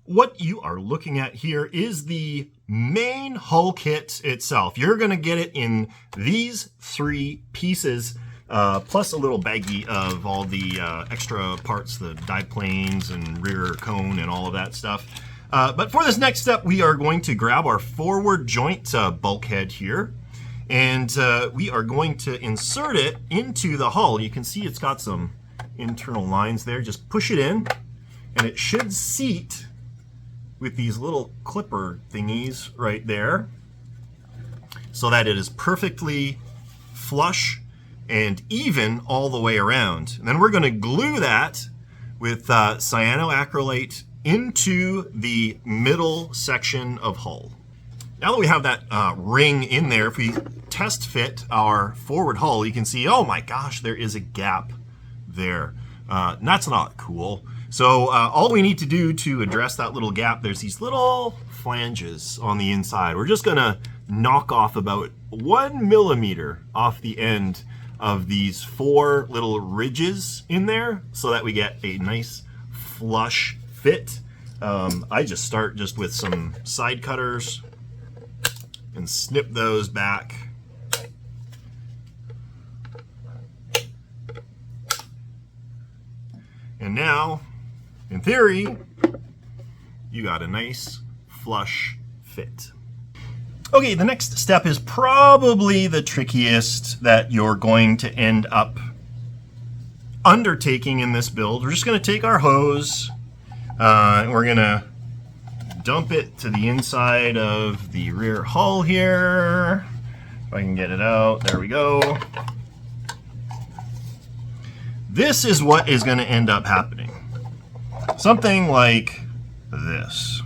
what you are looking at here is the main hull kit itself. You're going to get it in these 3 pieces, plus a little baggie of all the extra parts, the dive planes and rear cone and all of that stuff. But for this next step, we are going to grab our forward joint bulkhead here, and we are going to insert it into the hull. You can see it's got some internal lines there. Just push it in, and it should seat with these little clipper thingies right there so that it is perfectly flush and even all the way around. And then we're going to glue that with cyanoacrylate into the middle section of hull. Now that we have that ring in there, if we test fit our forward hull, you can see, oh my gosh, there is a gap there. That's not cool. So all we need to do to address that little gap, there's these little flanges on the inside. We're just gonna knock off about 1 millimeter off the end of these 4 little ridges in there so that we get a nice flush fit. I just start just with some side cutters and snip those back. And now, in theory, you got a nice flush fit. Okay, the next step is probably the trickiest that you're going to end up undertaking in this build. We're just going to take our hose, and we're going to dump it to the inside of the rear hull here. If I can get it out, there we go. This is what is going to end up happening. Something like this.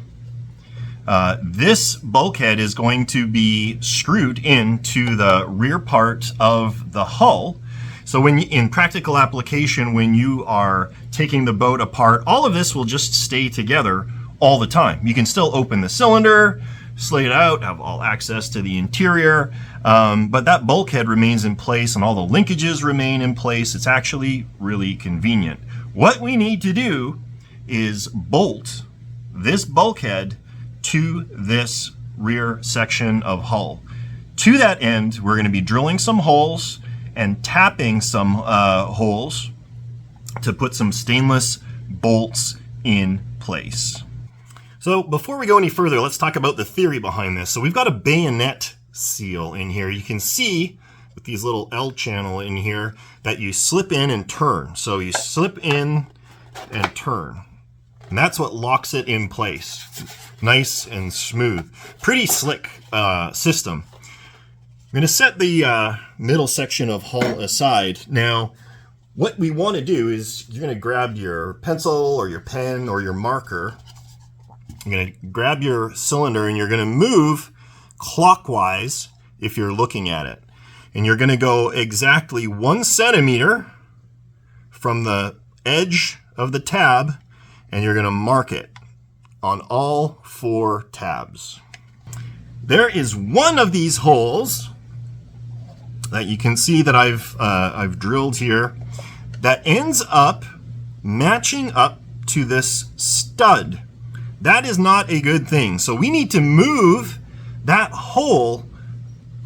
This bulkhead is going to be screwed into the rear part of the hull. So when in practical application, when you are taking the boat apart, all of this will just stay together all the time. You can still open the cylinder, slate it out, have all access to the interior, but that bulkhead remains in place and all the linkages remain in place. It's actually really convenient. What we need to do is bolt this bulkhead to this rear section of hull. To that end, we're going to be drilling some holes and tapping some holes to put some stainless bolts in place. So before we go any further, let's talk about the theory behind this. So we've got a bayonet seal in here. You can see with these little L channel in here that you slip in and turn. So you slip in and turn. And that's what locks it in place. Nice and smooth. Pretty slick system. I'm going to set the middle section of hull aside. Now, what we want to do is you're going to grab your pencil or your pen or your marker. You're going to grab your cylinder and you're going to move clockwise if you're looking at it. And you're going to go exactly 1 centimeter from the edge of the tab, and you're going to mark it on all 4 tabs. There is one of these holes that you can see that I've drilled here that ends up matching up to this stud. That is not a good thing. So we need to move that hole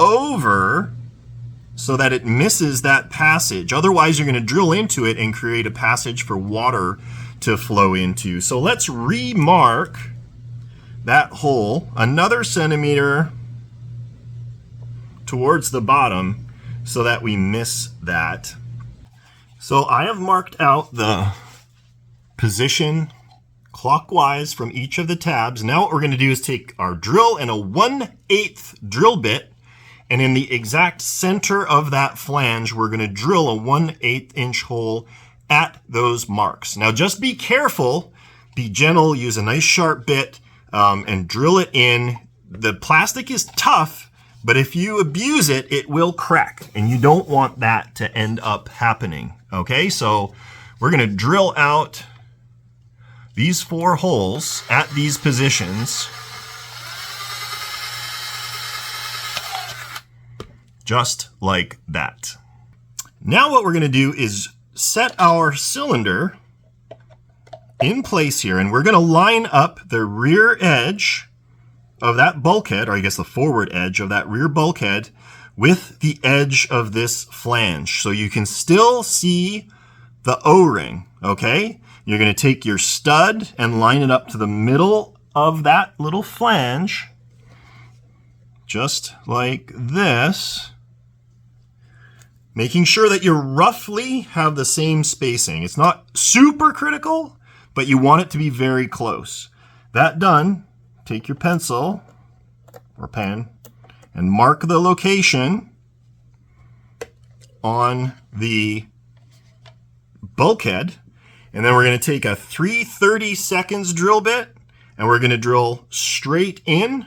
over so that it misses that passage. Otherwise, you're going to drill into it and create a passage for water to flow into. So let's remark that hole another centimeter towards the bottom so that we miss that. So I have marked out the position clockwise from each of the tabs. Now what we're going to do is take our drill and a 1/8 drill bit, and in the exact center of that flange, we're going to drill a 1/8 inch hole at those marks. Now just be careful, be gentle, use a nice sharp bit, and drill it in. The plastic is tough, but if you abuse it, it will crack, and you don't want that to end up happening. Okay, so we're going to drill out these 4 holes at these positions, just like that. Now what we're going to do is set our cylinder in place here, and we're going to line up the rear edge of that bulkhead, or I guess the forward edge of that rear bulkhead, with the edge of this flange. So you can still see the O-ring, okay? You're going to take your stud and line it up to the middle of that little flange, just like this, making sure that you roughly have the same spacing. It's not super critical, but you want it to be very close. That done, take your pencil or pen and mark the location on the bulkhead. And then we're going to take a 3/32 drill bit and we're going to drill straight in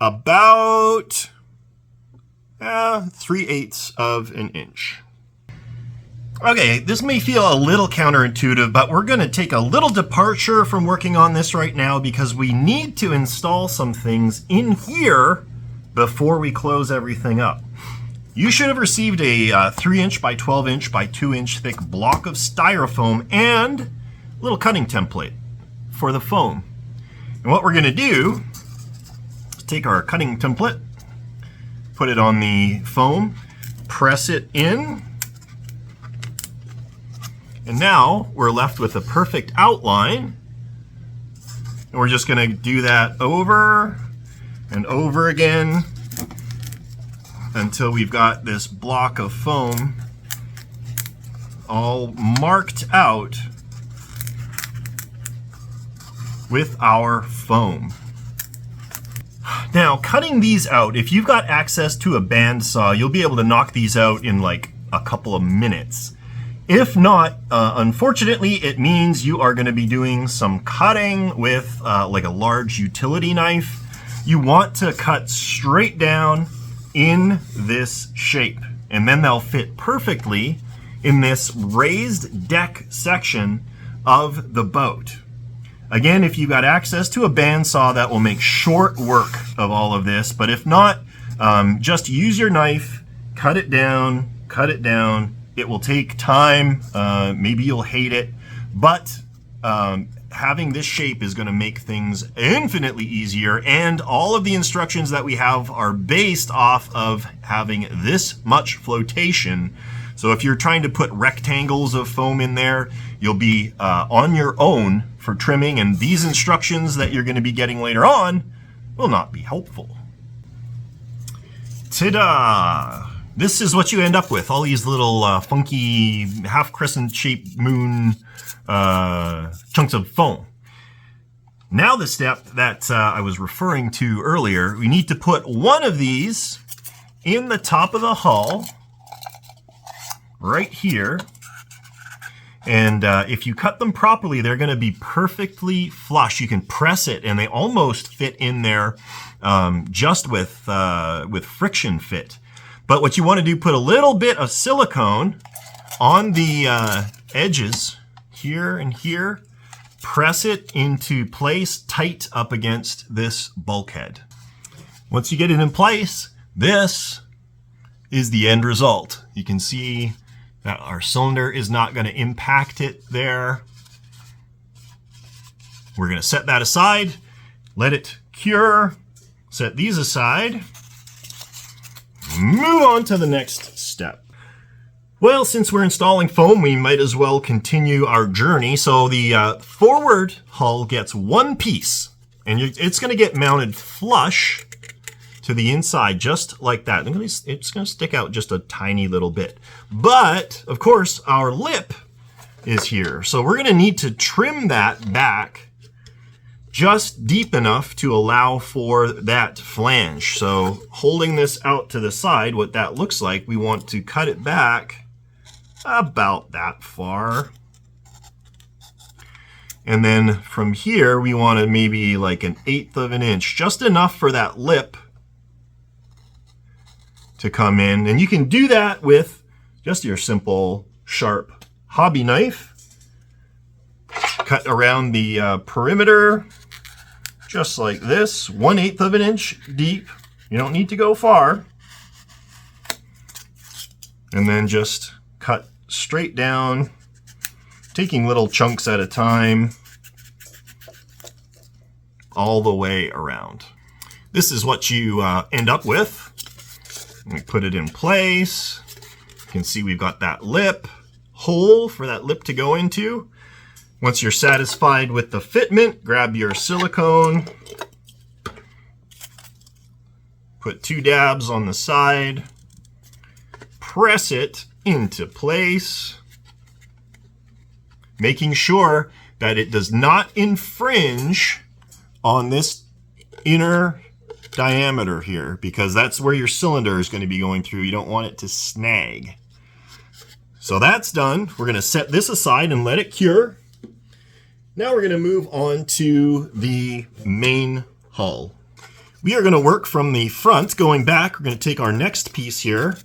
about 3/8 of an inch. Okay, this may feel a little counterintuitive, but we're going to take a little departure from working on this right now because we need to install some things in here before we close everything up. You should have received a 3-inch by 12-inch by 2-inch thick block of styrofoam and a little cutting template for the foam. And what we're going to do is take our cutting template, put it on the foam, press it in, and now we're left with a perfect outline. And we're just going to do that over and over again until we've got this block of foam all marked out with our foam. Now, cutting these out, if you've got access to a bandsaw, you'll be able to knock these out in like a couple of minutes. If not, unfortunately, it means you are going to be doing some cutting with like a large utility knife. You want to cut straight down in this shape, and then they'll fit perfectly in this raised deck section of the boat. Again, if you've got access to a bandsaw, that will make short work of all of this, but if not, just use your knife, cut it down, cut it down. It will take time, maybe you'll hate it, but having this shape is going to make things infinitely easier, and all of the instructions that we have are based off of having this much flotation. So if you're trying to put rectangles of foam in there, you'll be on your own for trimming, and these instructions that you're going to be getting later on will not be helpful. Ta-da! This is what you end up with, all these little funky half-crescent shaped moon chunks of foam. Now the step that I was referring to earlier, we need to put one of these in the top of the hull, right here. And if you cut them properly, they're going to be perfectly flush. You can press it and they almost fit in there just with friction fit. But what you want to do, put a little bit of silicone on the edges here and here, press it into place tight up against this bulkhead. Once you get it in place, this is the end result. You can see that our cylinder is not going to impact it there. We're going to set that aside, let it cure, set these aside, move on to the next step. Well, since we're installing foam, we might as well continue our journey. So the forward hull gets one piece, and it's going to get mounted flush to the inside, just like that. It's going to stick out just a tiny little bit. But, of course, our lip is here. So we're going to need to trim that back just deep enough to allow for that flange. So holding this out to the side, what that looks like, we want to cut it back about that far. And then from here, we want to maybe like 1/8 of an inch, just enough for that lip to come in. And you can do that with just your simple sharp hobby knife. Cut around the perimeter, just like this, 1/8 of an inch deep. You don't need to go far. And then just cut straight down, taking little chunks at a time. all the way around. This is what you end up with. We put it in place. You can see we've got that lip hole for that lip to go into. Once you're satisfied with the fitment, grab your silicone, put 2 dabs on the side, press it into place, making sure that it does not infringe on this inner diameter here, because that's where your cylinder is going to be going through. You don't want it to snag. So that's done. We're going to set this aside and let it cure. Now we're going to move on to the main hull. We are going to work from the front going back. We're going to take our next piece here,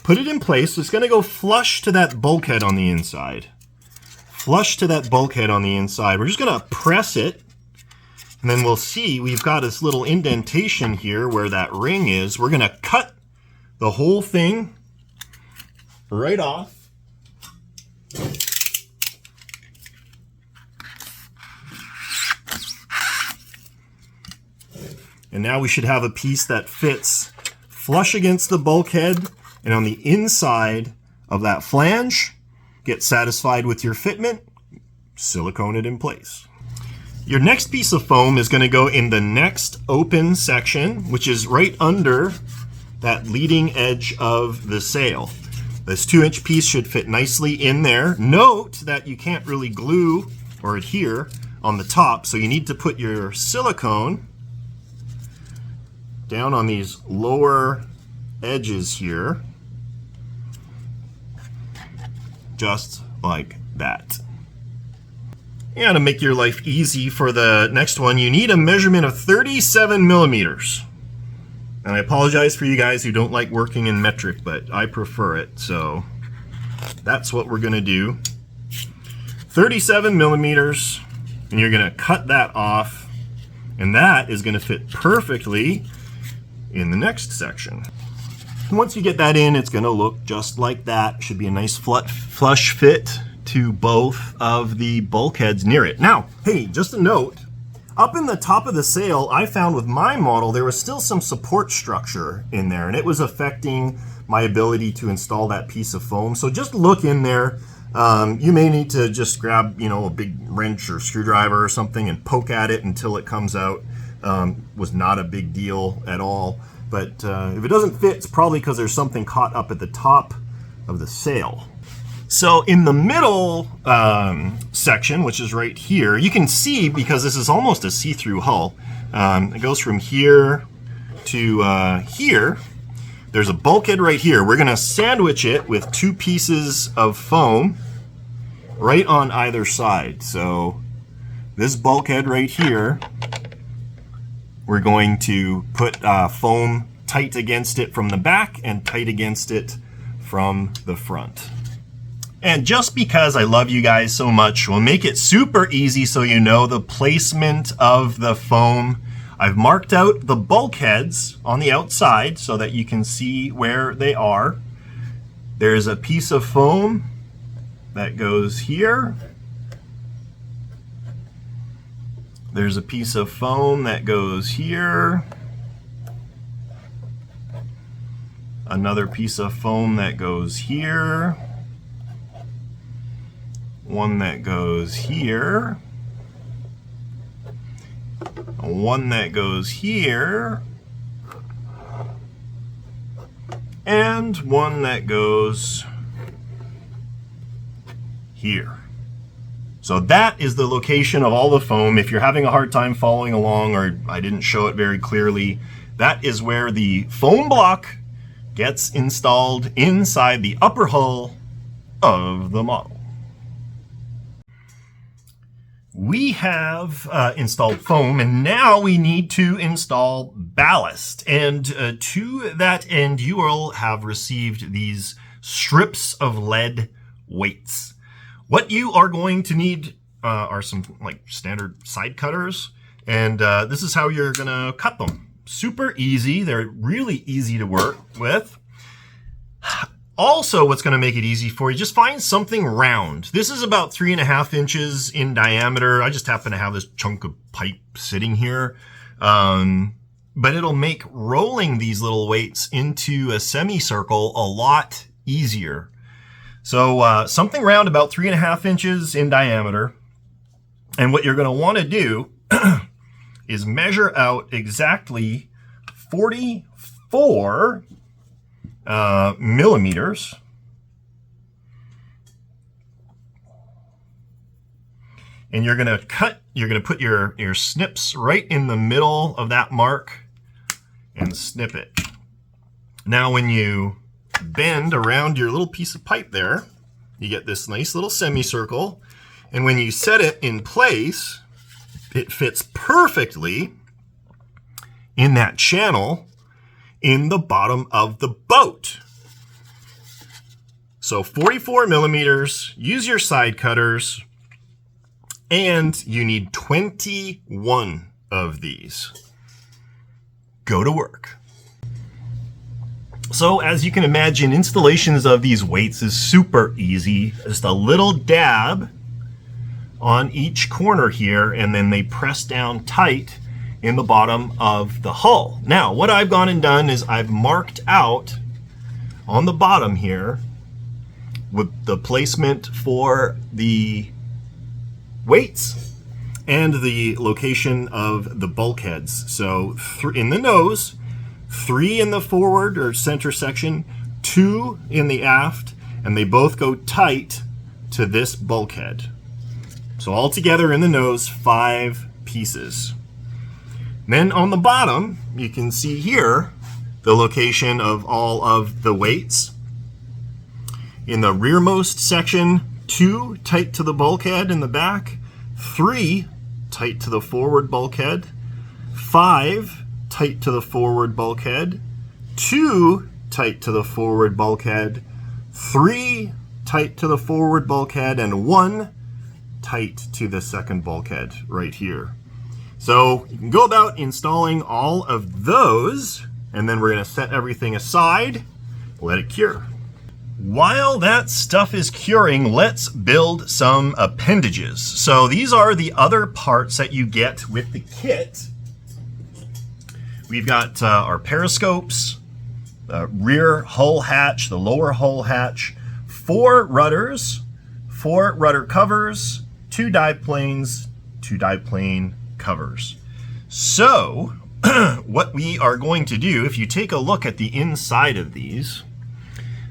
put it in place. So it's going to go flush to that bulkhead on the inside. Flush to that bulkhead on the inside. We're just going to press it, and then we'll see we've got this little indentation here where that ring is. We're going to cut the whole thing right off. And now we should have a piece that fits flush against the bulkhead, and on the inside of that flange, get satisfied with your fitment, silicone it in place. Your next piece of foam is going to go in the next open section, which is right under that leading edge of the sail. This 2-inch piece should fit nicely in there. Note that you can't really glue or adhere on the top, so you need to put your silicone down on these lower edges here, just like that. And to make your life easy for the next one, you need a measurement of 37 millimeters. And I apologize for you guys who don't like working in metric, but I prefer it, so that's what we're going to do. 37 millimeters, and you're going to cut that off, and that is going to fit perfectly in the next section. And once you get that in, it's going to look just like that. Should be a nice flush fit to both of the bulkheads near it. Now, hey, just a note, up in the top of the sail, I found with my model, there was still some support structure in there, and it was affecting my ability to install that piece of foam. So just look in there. You may need to just grab, a big wrench or screwdriver or something and poke at it until it comes out. Was not a big deal at all. But if it doesn't fit, it's probably because there's something caught up at the top of the sail. So in the middle section, which is right here, you can see, because this is almost a see-through hull, it goes from here to here. There's a bulkhead right here. We're going to sandwich it with 2 pieces of foam right on either side. So this bulkhead right here, we're going to put foam tight against it from the back and tight against it from the front. And just because I love you guys so much, we'll make it super easy so you know the placement of the foam. I've marked out the bulkheads on the outside so that you can see where they are. There's a piece of foam that goes here. There's a piece of foam that goes here. Another piece of foam that goes here. One that goes here. One that goes here. And one that goes here. So that is the location of all the foam. If you're having a hard time following along, or I didn't show it very clearly, that is where the foam block gets installed inside the upper hull of the model. We have installed foam, and now we need to install ballast. And to that end, you will have received these strips of lead weights. What you are going to need are some standard side cutters, and this is how you're gonna cut them. Super easy. They're really easy to work with. Also, what's going to make it easy for you, just find something round. This is about 3.5 inches in diameter. I just happen to have this chunk of pipe sitting here. But it'll make rolling these little weights into a semicircle a lot easier. So something round about 3.5 inches in diameter. And what you're going to want to do is measure out exactly 44 millimeters. And you're going to put your snips right in the middle of that mark and snip it. Now when you bend around your little piece of pipe there, you get this nice little semicircle. And when you set it in place, it fits perfectly in that channel in the bottom of the boat. So 44 millimeters, use your side cutters, and you need 21 of these. Go to work. So as you can imagine, installations of these weights is super easy. Just a little dab on each corner here, and then they press down tight in the bottom of the hull. Now, what I've gone and done is I've marked out on the bottom here with the placement for the weights and the location of the bulkheads. So in the nose, 3 in the forward or center section, 2 in the aft, and they both go tight to this bulkhead. So all together in the nose, 5 pieces. Then on the bottom, you can see here the location of all of the weights. In the rearmost section, 2 tight to the bulkhead in the back, 3 tight to the forward bulkhead, 5 tight to the forward bulkhead, 2 tight to the forward bulkhead, 3 tight to the forward bulkhead, and 1 tight to the second bulkhead right here. So you can go about installing all of those, and then we're going to set everything aside, let it cure. While that stuff is curing, let's build some appendages. So these are the other parts that you get with the kit. We've got our periscopes, rear hull hatch, the lower hull hatch, 4 rudders, 4 rudder covers, 2 dive planes, 2 dive plane covers. So what we are going to do, if you take a look at the inside of these,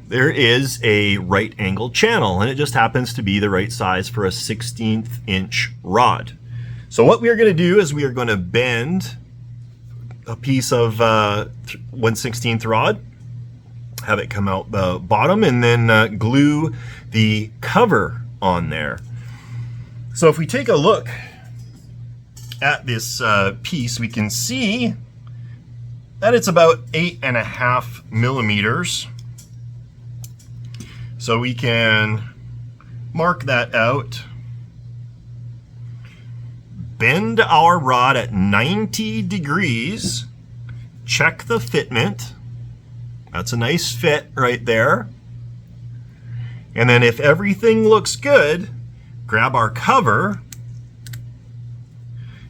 there is a right angle channel, and it just happens to be the right size for a 1/16 inch rod. So what we are going to do is we are going to bend a piece of 1/16 rod, have it come out the bottom, and then glue the cover on there. So if we take a look at this piece, we can see that it's about 8.5 millimeters. So we can mark that out, bend our rod at 90 degrees, check the fitment. That's a nice fit right there. And then if everything looks good, grab our cover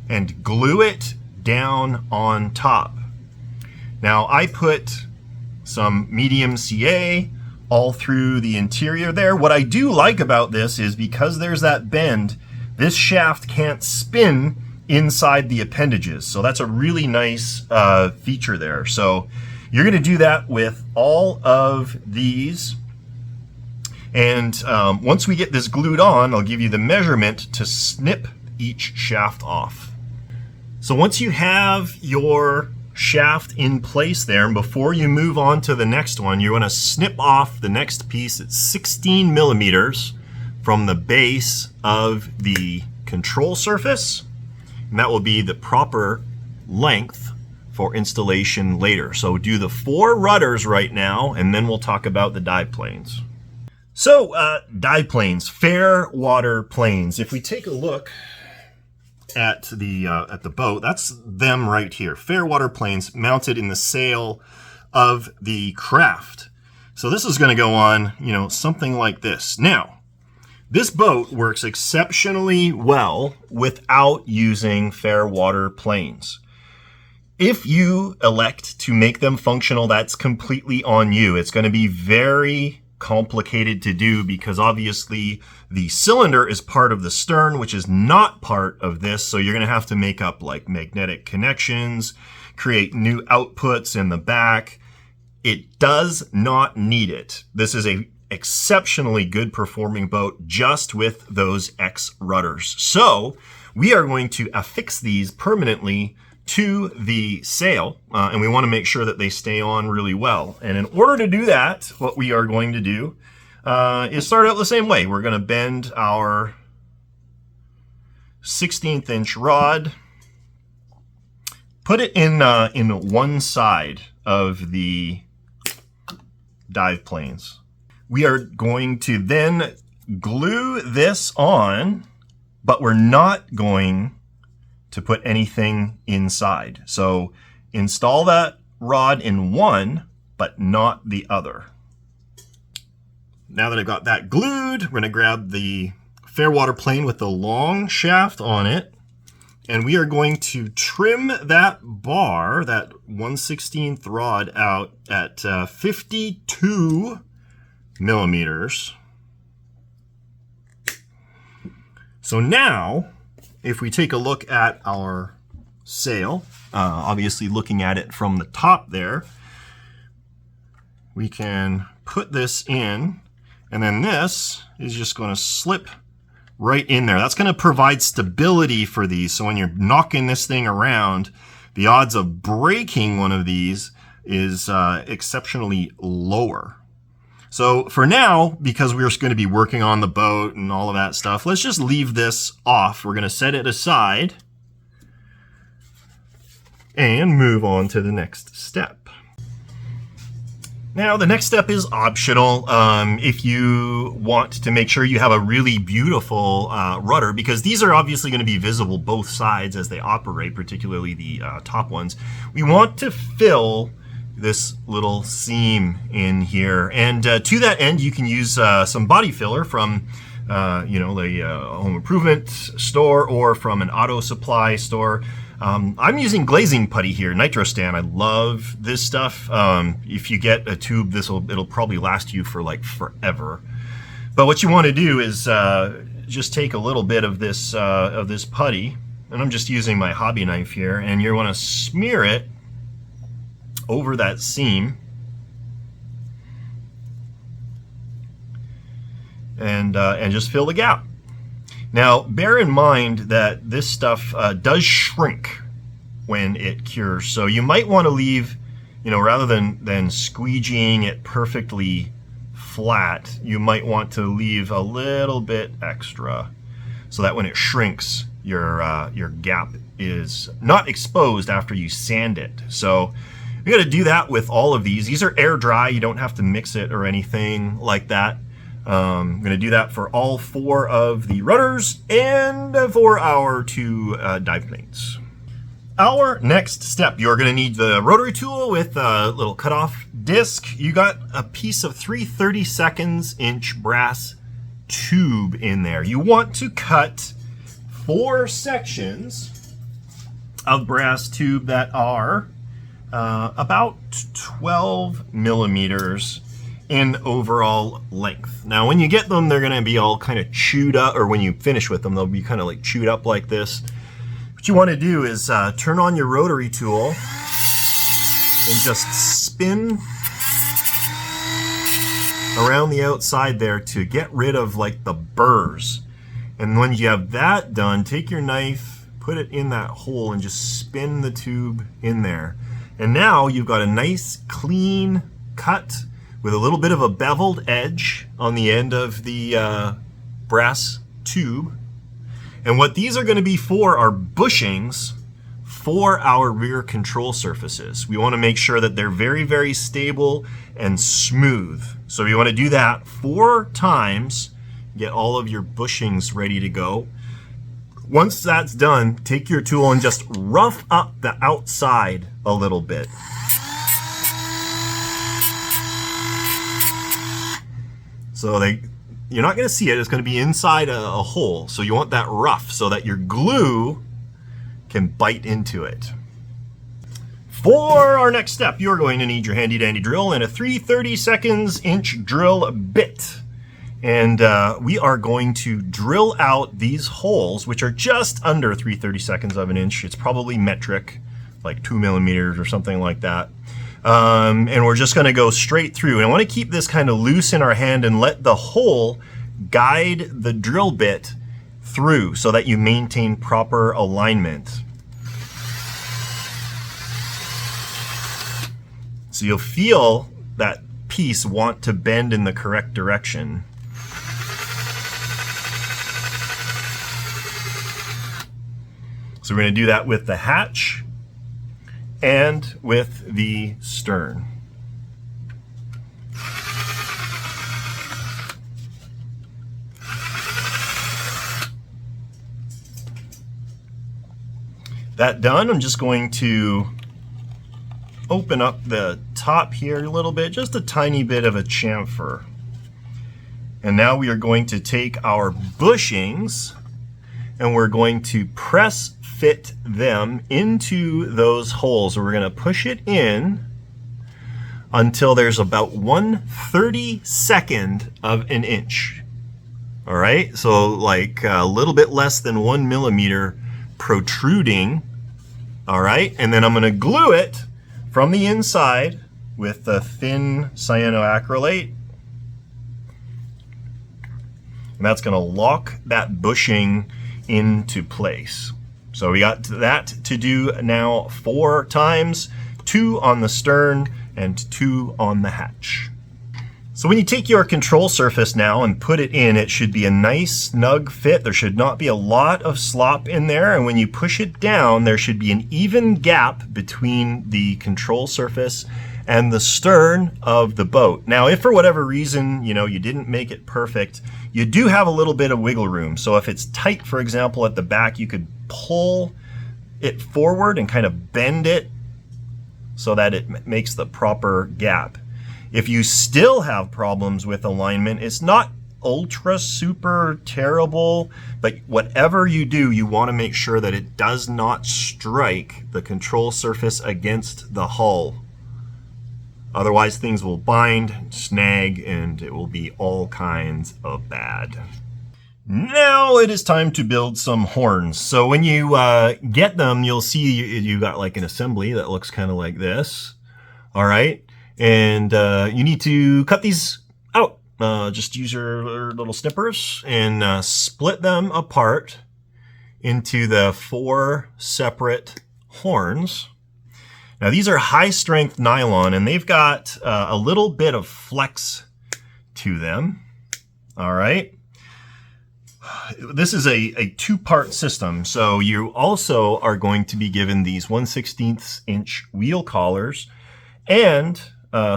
and glue it down on top. Now I put some medium CA all through the interior there. What I do like about this is because there's that bend, this shaft can't spin inside the appendages. So that's a really nice feature there. So you're going to do that with all of these. And once we get this glued on, I'll give you the measurement to snip each shaft off. So once you have your shaft in place there, and before you move on to the next one, you're going to snip off the next piece at 16 millimeters from the base of the control surface, and that will be the proper length for installation later. So do the 4 rudders right now, and then we'll talk about the dive planes. So dive planes, fair water planes. If we take a look at the boat, that's them right here. Fair water planes mounted in the sail of the craft. So this is going to go on, you know, something like this. Now, this boat works exceptionally well without using fair water planes. If you elect to make them functional, that's completely on you. It's going to be very complicated to do because obviously the cylinder is part of the stern, which is not part of this. So you're going to have to make up like magnetic connections, create new outputs in the back. It does not need it. This is a exceptionally good performing boat just with those X rudders. So we are going to affix these permanently to the sail, and we want to make sure that they stay on really well. And in order to do that, what we are going to do is start out the same way. We're going to bend our 1/16 inch rod, put it in one side of the dive planes. We are going to then glue this on, but we're not going to put anything inside. So install that rod in one, but not the other. Now that I've got that glued, we're going to grab the fairwater plane with the long shaft on it, and we are going to trim that bar, that 1/16 rod, out at 52 millimeters. So now, if we take a look at our sail, obviously looking at it from the top there, we can put this in, and then this is just going to slip right in there. That's going to provide stability for these. So when you're knocking this thing around, the odds of breaking one of these is exceptionally lower. So for now, because we're going to be working on the boat and all of that stuff, let's just leave this off. We're going to set it aside and move on to the next step. Now, the next step is optional if you want to make sure you have a really beautiful rudder, because these are obviously going to be visible both sides as they operate, particularly the top ones. We want to fill this little seam in here, and to that end you can use some body filler from you know, the home improvement store or from an auto supply store. I'm using glazing putty here, Nitrostan. I love this stuff. If you get a tube, it'll probably last you for like forever. But what you want to do is just take a little bit of this putty, and I'm just using my hobby knife here, and you want to smear it over that seam, and just fill the gap. Now, bear in mind that this stuff does shrink when it cures, so you might want to leave, you know, rather than squeegeeing it perfectly flat, you might want to leave a little bit extra, so that when it shrinks, your gap is not exposed after you sand it. So you got to do that with all of these. These are air dry. You don't have to mix it or anything like that. I'm going to do that for all 4 of the rudders and for our 2 dive planes. Our next step, you're going to need the rotary tool with a little cutoff disc. You got a piece of 3/32 inch brass tube in there. You want to cut 4 sections of brass tube that are about 12 millimeters in overall length. Now, when you get them, they're going to be all kind of chewed up, or when you finish with them, they'll be kind of like chewed up like this. What you want to do is turn on your rotary tool and just spin around the outside there to get rid of like the burrs. And when you have that done, take your knife, put it in that hole, and just spin the tube in there. And now you've got a nice clean cut with a little bit of a beveled edge on the end of the brass tube. And what these are going to be for are bushings for our rear control surfaces. We want to make sure that they're very, very stable and smooth. So we want to do that 4 times, get all of your bushings ready to go. Once that's done, take your tool and just rough up the outside a little bit. So you're not going to see it. It's going to be inside a hole. So you want that rough so that your glue can bite into it. For our next step, you're going to need your handy dandy drill and a 3/32 drill bit. And we are going to drill out these holes, which are just under 3/32 of an inch. It's probably metric, like 2 millimeters or something like that. And we're just going to go straight through. And I want to keep this kind of loose in our hand and let the hole guide the drill bit through so that you maintain proper alignment. So you'll feel that piece want to bend in the correct direction. So we're going to do that with the hatch and with the stern. That done, I'm just going to open up the top here a little bit, just a tiny bit of a chamfer. And now we are going to take our bushings and we're going to press fit them into those holes. We're going to push it in until there's about 1/32 of an inch. All right, so like a little bit less than 1 millimeter protruding. All right, and then I'm going to glue it from the inside with the thin cyanoacrylate. And that's going to lock that bushing into place. So we got that to do now 4 times, 2 on the stern and 2 on the hatch. So when you take your control surface now and put it in, it should be a nice snug fit. There should not be a lot of slop in there. And when you push it down, there should be an even gap between the control surface and the stern of the boat. Now, if for whatever reason, you didn't make it perfect, you do have a little bit of wiggle room. So if it's tight, for example, at the back, you could pull it forward and kind of bend it so that it makes the proper gap. If you still have problems with alignment, it's not ultra super terrible, but whatever you do, you want to make sure that it does not strike the control surface against the hull. Otherwise things will bind, snag, and it will be all kinds of bad. Now it is time to build some horns. So when you get them, you'll see you got like an assembly that looks kind of like this. All right. And you need to cut these out. Just use your little snippers and split them apart into the 4 separate horns. Now these are high strength nylon and they've got a little bit of flex to them. All right. This is a 2-part system. So you also are going to be given these 1/16 inch wheel collars and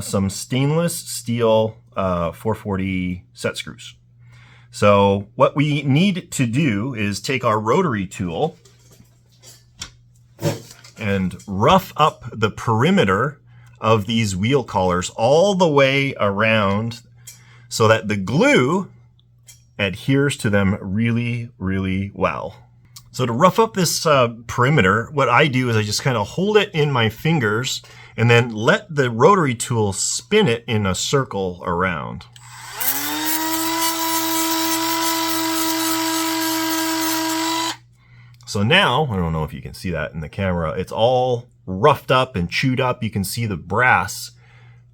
some stainless steel 440 set screws. So what we need to do is take our rotary tool and rough up the perimeter of these wheel collars all the way around so that the glue adheres to them really, really well. So to rough up this perimeter, what I do is I just kind of hold it in my fingers and then let the rotary tool spin it in a circle around. So now, I don't know if you can see that in the camera, it's all roughed up and chewed up. You can see the brass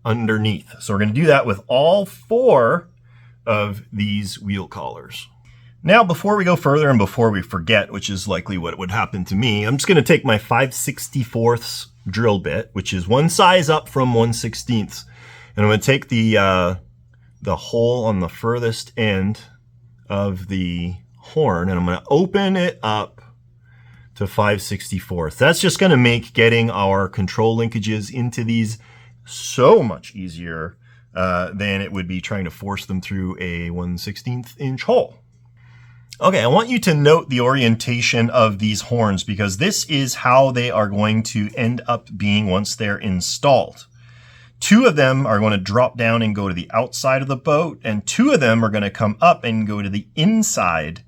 underneath. So we're going to do that with all 4 of these wheel collars. Now, before we go further and before we forget, which is likely what would happen to me, I'm just going to take my 5/64 drill bit, which is 1 size up from 1/16, and I'm going to take the hole on the furthest end of the horn, and I'm going to open it up to 5/64. That's just going to make getting our control linkages into these so much easier than it would be trying to force them through a 1/16 inch hole. Okay, I want you to note the orientation of these horns because this is how they are going to end up being once they're installed. 2 of them are going to drop down and go to the outside of the boat, and 2 of them are going to come up and go to the inside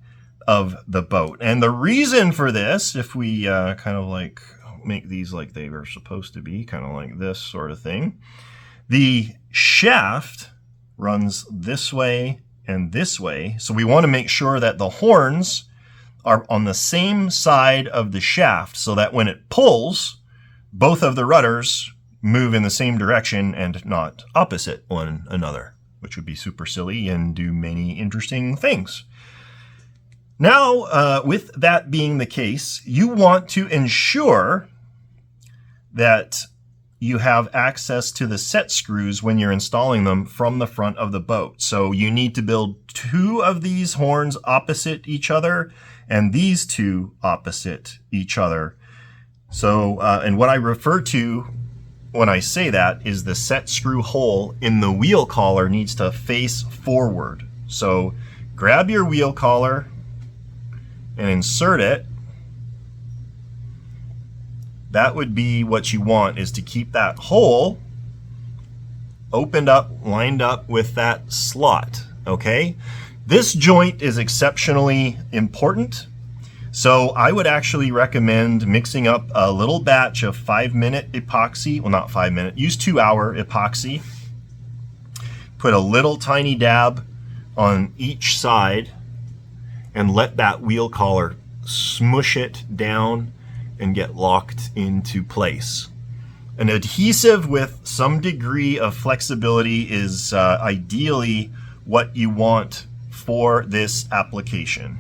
of the boat. And the reason for this, if we kind of like make these like they were supposed to be, kind of like this sort of thing, the shaft runs this way and this way. So we want to make sure that the horns are on the same side of the shaft so that when it pulls, both of the rudders move in the same direction and not opposite one another, which would be super silly and do many interesting things. Now, with that being the case, you want to ensure that you have access to the set screws when you're installing them from the front of the boat. So you need to build 2 of these horns opposite each other and these 2 opposite each other. So, and what I refer to when I say that is the set screw hole in the wheel collar needs to face forward. So grab your wheel collar and insert it. That would be what you want, is to keep that hole opened up, lined up with that slot, okay? This joint is exceptionally important. So I would actually recommend mixing up a little batch of 5-minute epoxy. Well, not 5 minute, use 2-hour epoxy. Put a little tiny dab on each side and let that wheel collar smush it down and get locked into place. An adhesive with some degree of flexibility is ideally what you want for this application.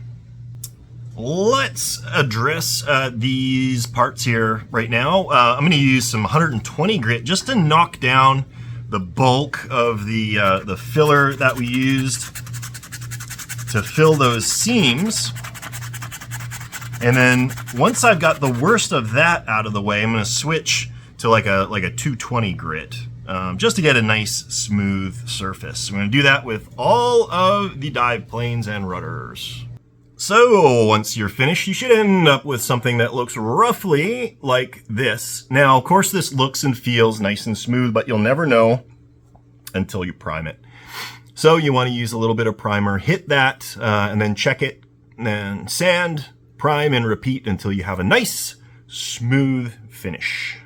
Let's address these parts here right now. I'm going to use some 120 grit just to knock down the bulk of the filler that we used to fill those seams. And then once I've got the worst of that out of the way, I'm going to switch to like a 220 grit just to get a nice smooth surface. I'm going to do that with all of the dive planes and rudders. So once you're finished, you should end up with something that looks roughly like this. Now, of course, this looks and feels nice and smooth, but you'll never know until you prime it. So you want to use a little bit of primer, hit that, and then check it, and then sand, prime, and repeat until you have a nice, smooth finish.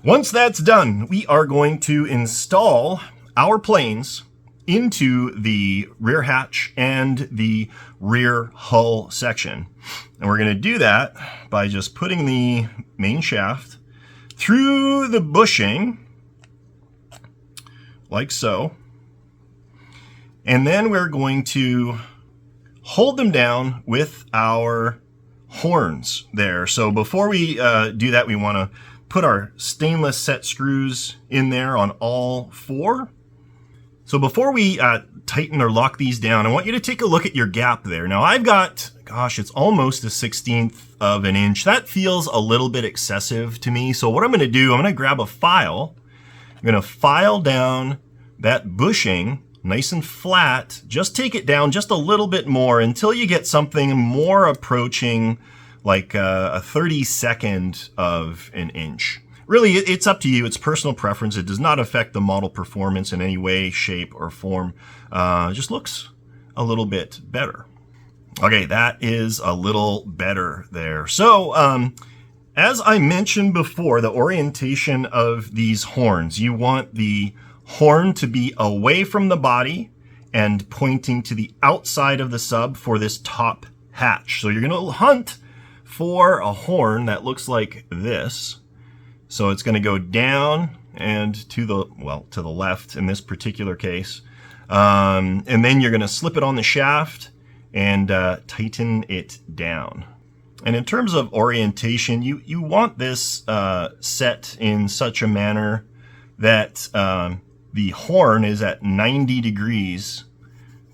Once that's done, we are going to install our planes into the rear hatch and the rear hull section. And we're going to do that by just putting the main shaft through the bushing, like so. And then we're going to hold them down with our horns there. So before we do that, we want to put our stainless set screws in there on all 4. So before we tighten or lock these down, I want you to take a look at your gap there. Now I've got, gosh, it's almost 1/16 of an inch. That feels a little bit excessive to me. So what I'm going to do, I'm going to grab a file. I'm going to file down that bushing nice and flat. Just take it down just a little bit more until you get something more approaching like a 32nd of an inch. Really, it's up to you. It's personal preference. It does not affect the model performance in any way, shape, or form. It just looks a little bit better. Okay, that is a little better there. So, as I mentioned before, the orientation of these horns, you want the horn to be away from the body and pointing to the outside of the sub for this top hatch. So you're going to hunt for a horn that looks like this. So it's going to go down and to the left in this particular case. And then you're going to slip it on the shaft and tighten it down. And in terms of orientation, you want this set in such a manner that the horn is at 90 degrees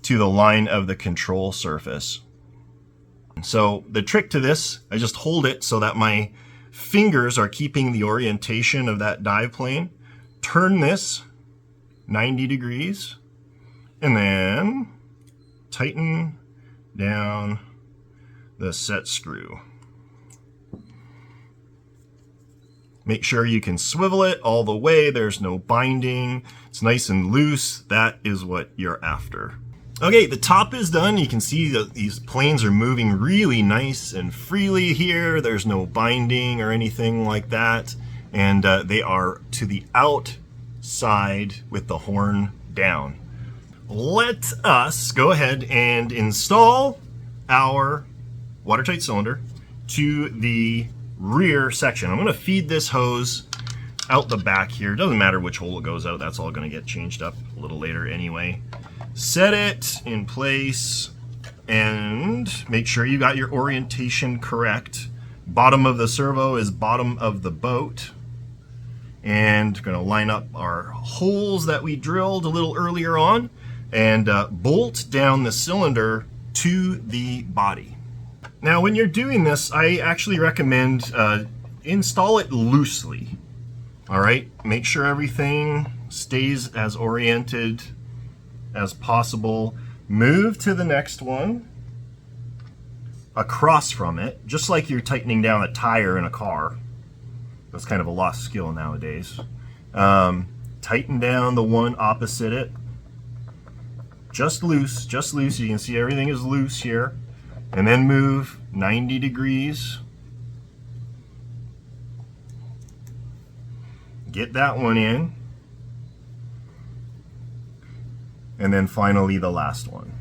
to the line of the control surface. So the trick to this, I just hold it so that my fingers are keeping the orientation of that dive plane. Turn this 90 degrees and then tighten down the set screw. Make sure you can swivel it all the way. There's no binding. It's nice and loose. That is what you're after. Okay, the top is done. You can see that these planes are moving really nice and freely here. There's no binding or anything like that. And they are to the outside with the horn down. Let us go ahead and install our watertight cylinder to the rear section. I'm going to feed this hose out the back here. It doesn't matter which hole it goes out. That's all going to get changed up a little later anyway. Set it in place and make sure you got your orientation correct. Bottom of the servo is bottom of the boat. And going to line up our holes that we drilled a little earlier on and bolt down the cylinder to the body. Now when you're doing this, I actually recommend install it loosely. All right, make sure everything stays as oriented as possible. Move to the next one across from it, just like you're tightening down a tire in a car. That's kind of a lost skill nowadays. Tighten down the one opposite it. Just loose, just loose. You can see everything is loose here. And then move 90 degrees. Get that one in. And then finally the last one.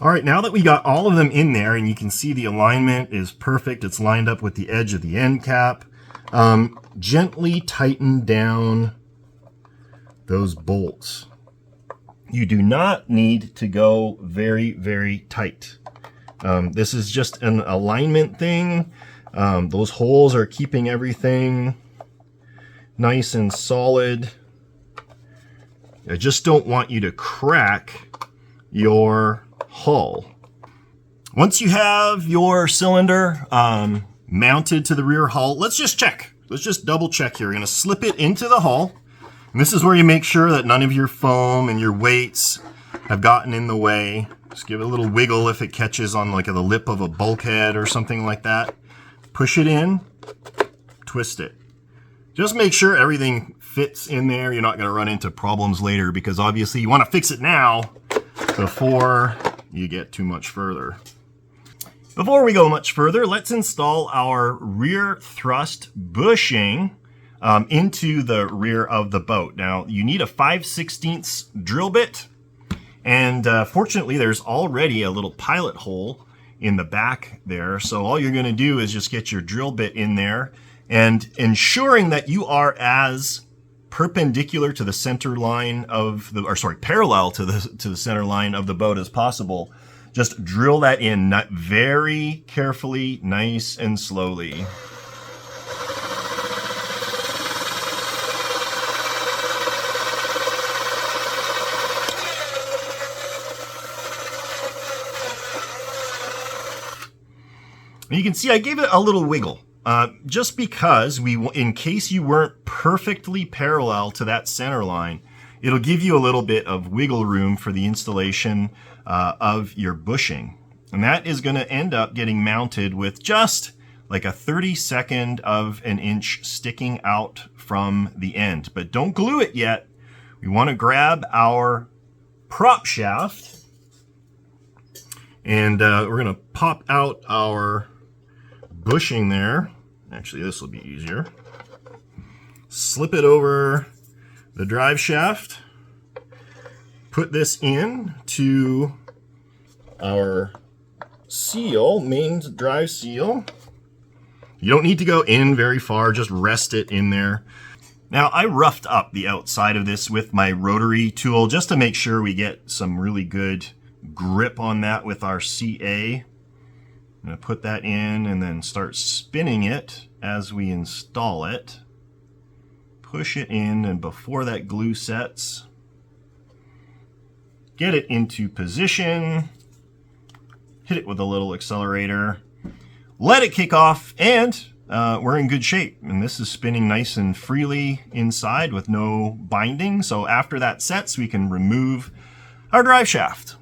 All right, now that we got all of them in there and you can see the alignment is perfect, it's lined up with the edge of the end cap. Gently tighten down those bolts. You do not need to go very, very tight. This is just an alignment thing. Those holes are keeping everything nice and solid. I just don't want you to crack your hull. Once you have your cylinder mounted to the rear hull, let's just check. Let's just double check here. We're going to slip it into the hull. And this is where you make sure that none of your foam and your weights have gotten in the way. Just give it a little wiggle if it catches on like the lip of a bulkhead or something like that. Push it in, twist it. Just make sure everything fits in there. You're not going to run into problems later because obviously you want to fix it now before you get too much further. Before we go much further, let's install our rear thrust bushing into the rear of the boat. Now, you need a 5/16 drill bit, and fortunately, there's already a little pilot hole in the back there. So all you're going to do is just get your drill bit in there, and ensuring that you are as perpendicular to the center line of the, or sorry, parallel to the center line of the boat as possible. Just drill that in, not very carefully, nice and slowly. And you can see I gave it a little wiggle, just because in case you weren't perfectly parallel to that center line, it'll give you a little bit of wiggle room for the installation of your bushing. And that is going to end up getting mounted with just like a 32nd of an inch sticking out from the end. But don't glue it yet. We want to grab our prop shaft, and we're going to pop out our bushing there. Actually, this will be easier. Slip it over the drive shaft. Put this in to our seal, main drive seal. You don't need to go in very far, just rest it in there. Now, I roughed up the outside of this with my rotary tool just to make sure we get some really good grip on that with our CA. I'm going to put that in and then start spinning it as we install it. Push it in, and before that glue sets, get it into position, hit it with a little accelerator, let it kick off, and we're in good shape. And this is spinning nice and freely inside with no binding. So after that sets, we can remove our drive shaft.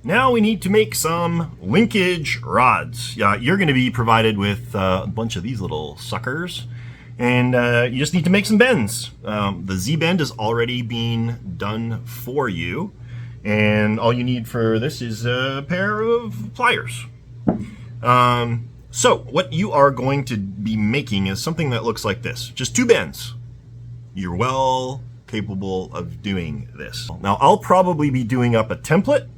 Now we need to make some linkage rods. You're going to be provided with a bunch of these little suckers, and you just need to make some bends. The Z-bend is already being done for you, and all you need for this is a pair of pliers. So what you are going to be making is something that looks like this. Just 2 bends. You're well capable of doing this. Now I'll probably be doing up a template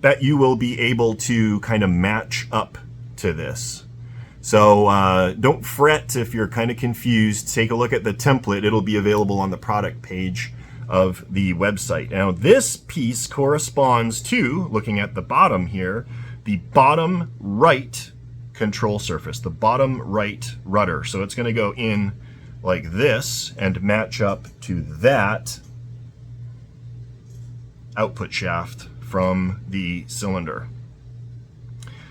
that you will be able to kind of match up to this. So don't fret if you're kind of confused. Take a look at the template. It'll be available on the product page of the website. Now this piece corresponds to, looking at the bottom here, the bottom right control surface, the bottom right rudder. So it's going to go in like this and match up to that output shaft from the cylinder.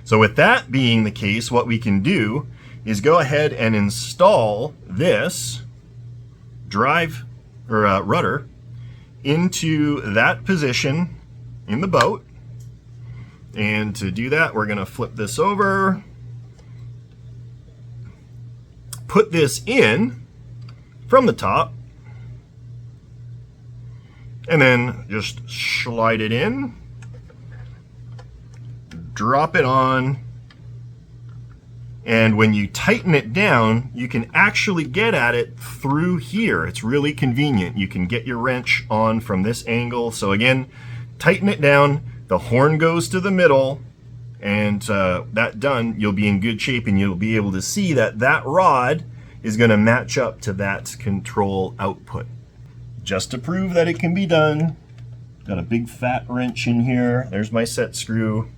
So with that being the case, what we can do is go ahead and install this drive or rudder into that position in the boat. And to do that, we're going to flip this over, put this in from the top, and then just slide it in, drop it on, and when you tighten it down, you can actually get at it through here. It's really convenient. You can get your wrench on from this angle. So again, tighten it down, the horn goes to the middle, and that done, you'll be in good shape, and you'll be able to see that that rod is going to match up to that control output. Just to prove that it can be done, got a big fat wrench in here. There's my set screw.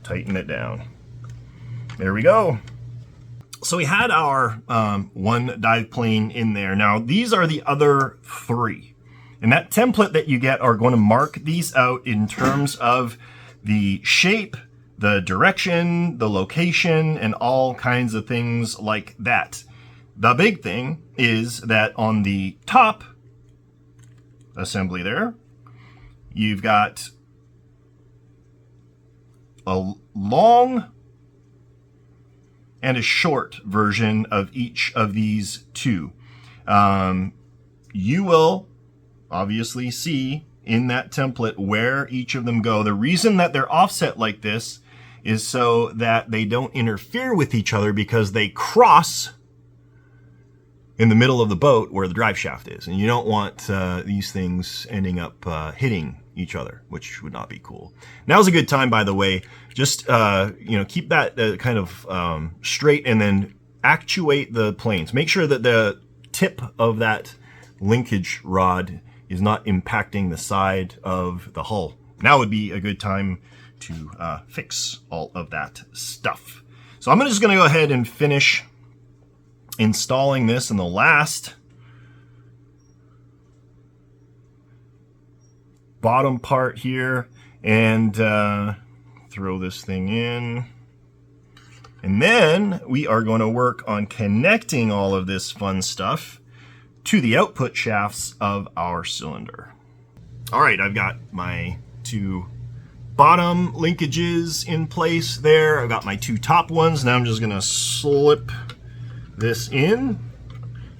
Tighten it down. There we go. So we had our 1 dive plane in there. Now these are the other 3. And that template that you get are going to mark these out in terms of the shape, the direction, the location, and all kinds of things like that. The big thing is that on the top assembly there, you've got a long and a short version of each of these 2. You will obviously see in that template where each of them go. The reason that they're offset like this is so that they don't interfere with each other, because they cross in the middle of the boat where the drive shaft is, and you don't want these things ending up hitting each other, which would not be cool. Now's a good time, by the way, just keep that kind of straight, and then actuate the planes. Make sure that the tip of that linkage rod is not impacting the side of the hull. Now would be a good time to fix all of that stuff. So I'm just going to go ahead and finish installing this in the last bottom part here, and throw this thing in. And then we are going to work on connecting all of this fun stuff to the output shafts of our cylinder. All right, I've got my 2 bottom linkages in place there. I've got my 2 top ones. Now I'm just going to slip this in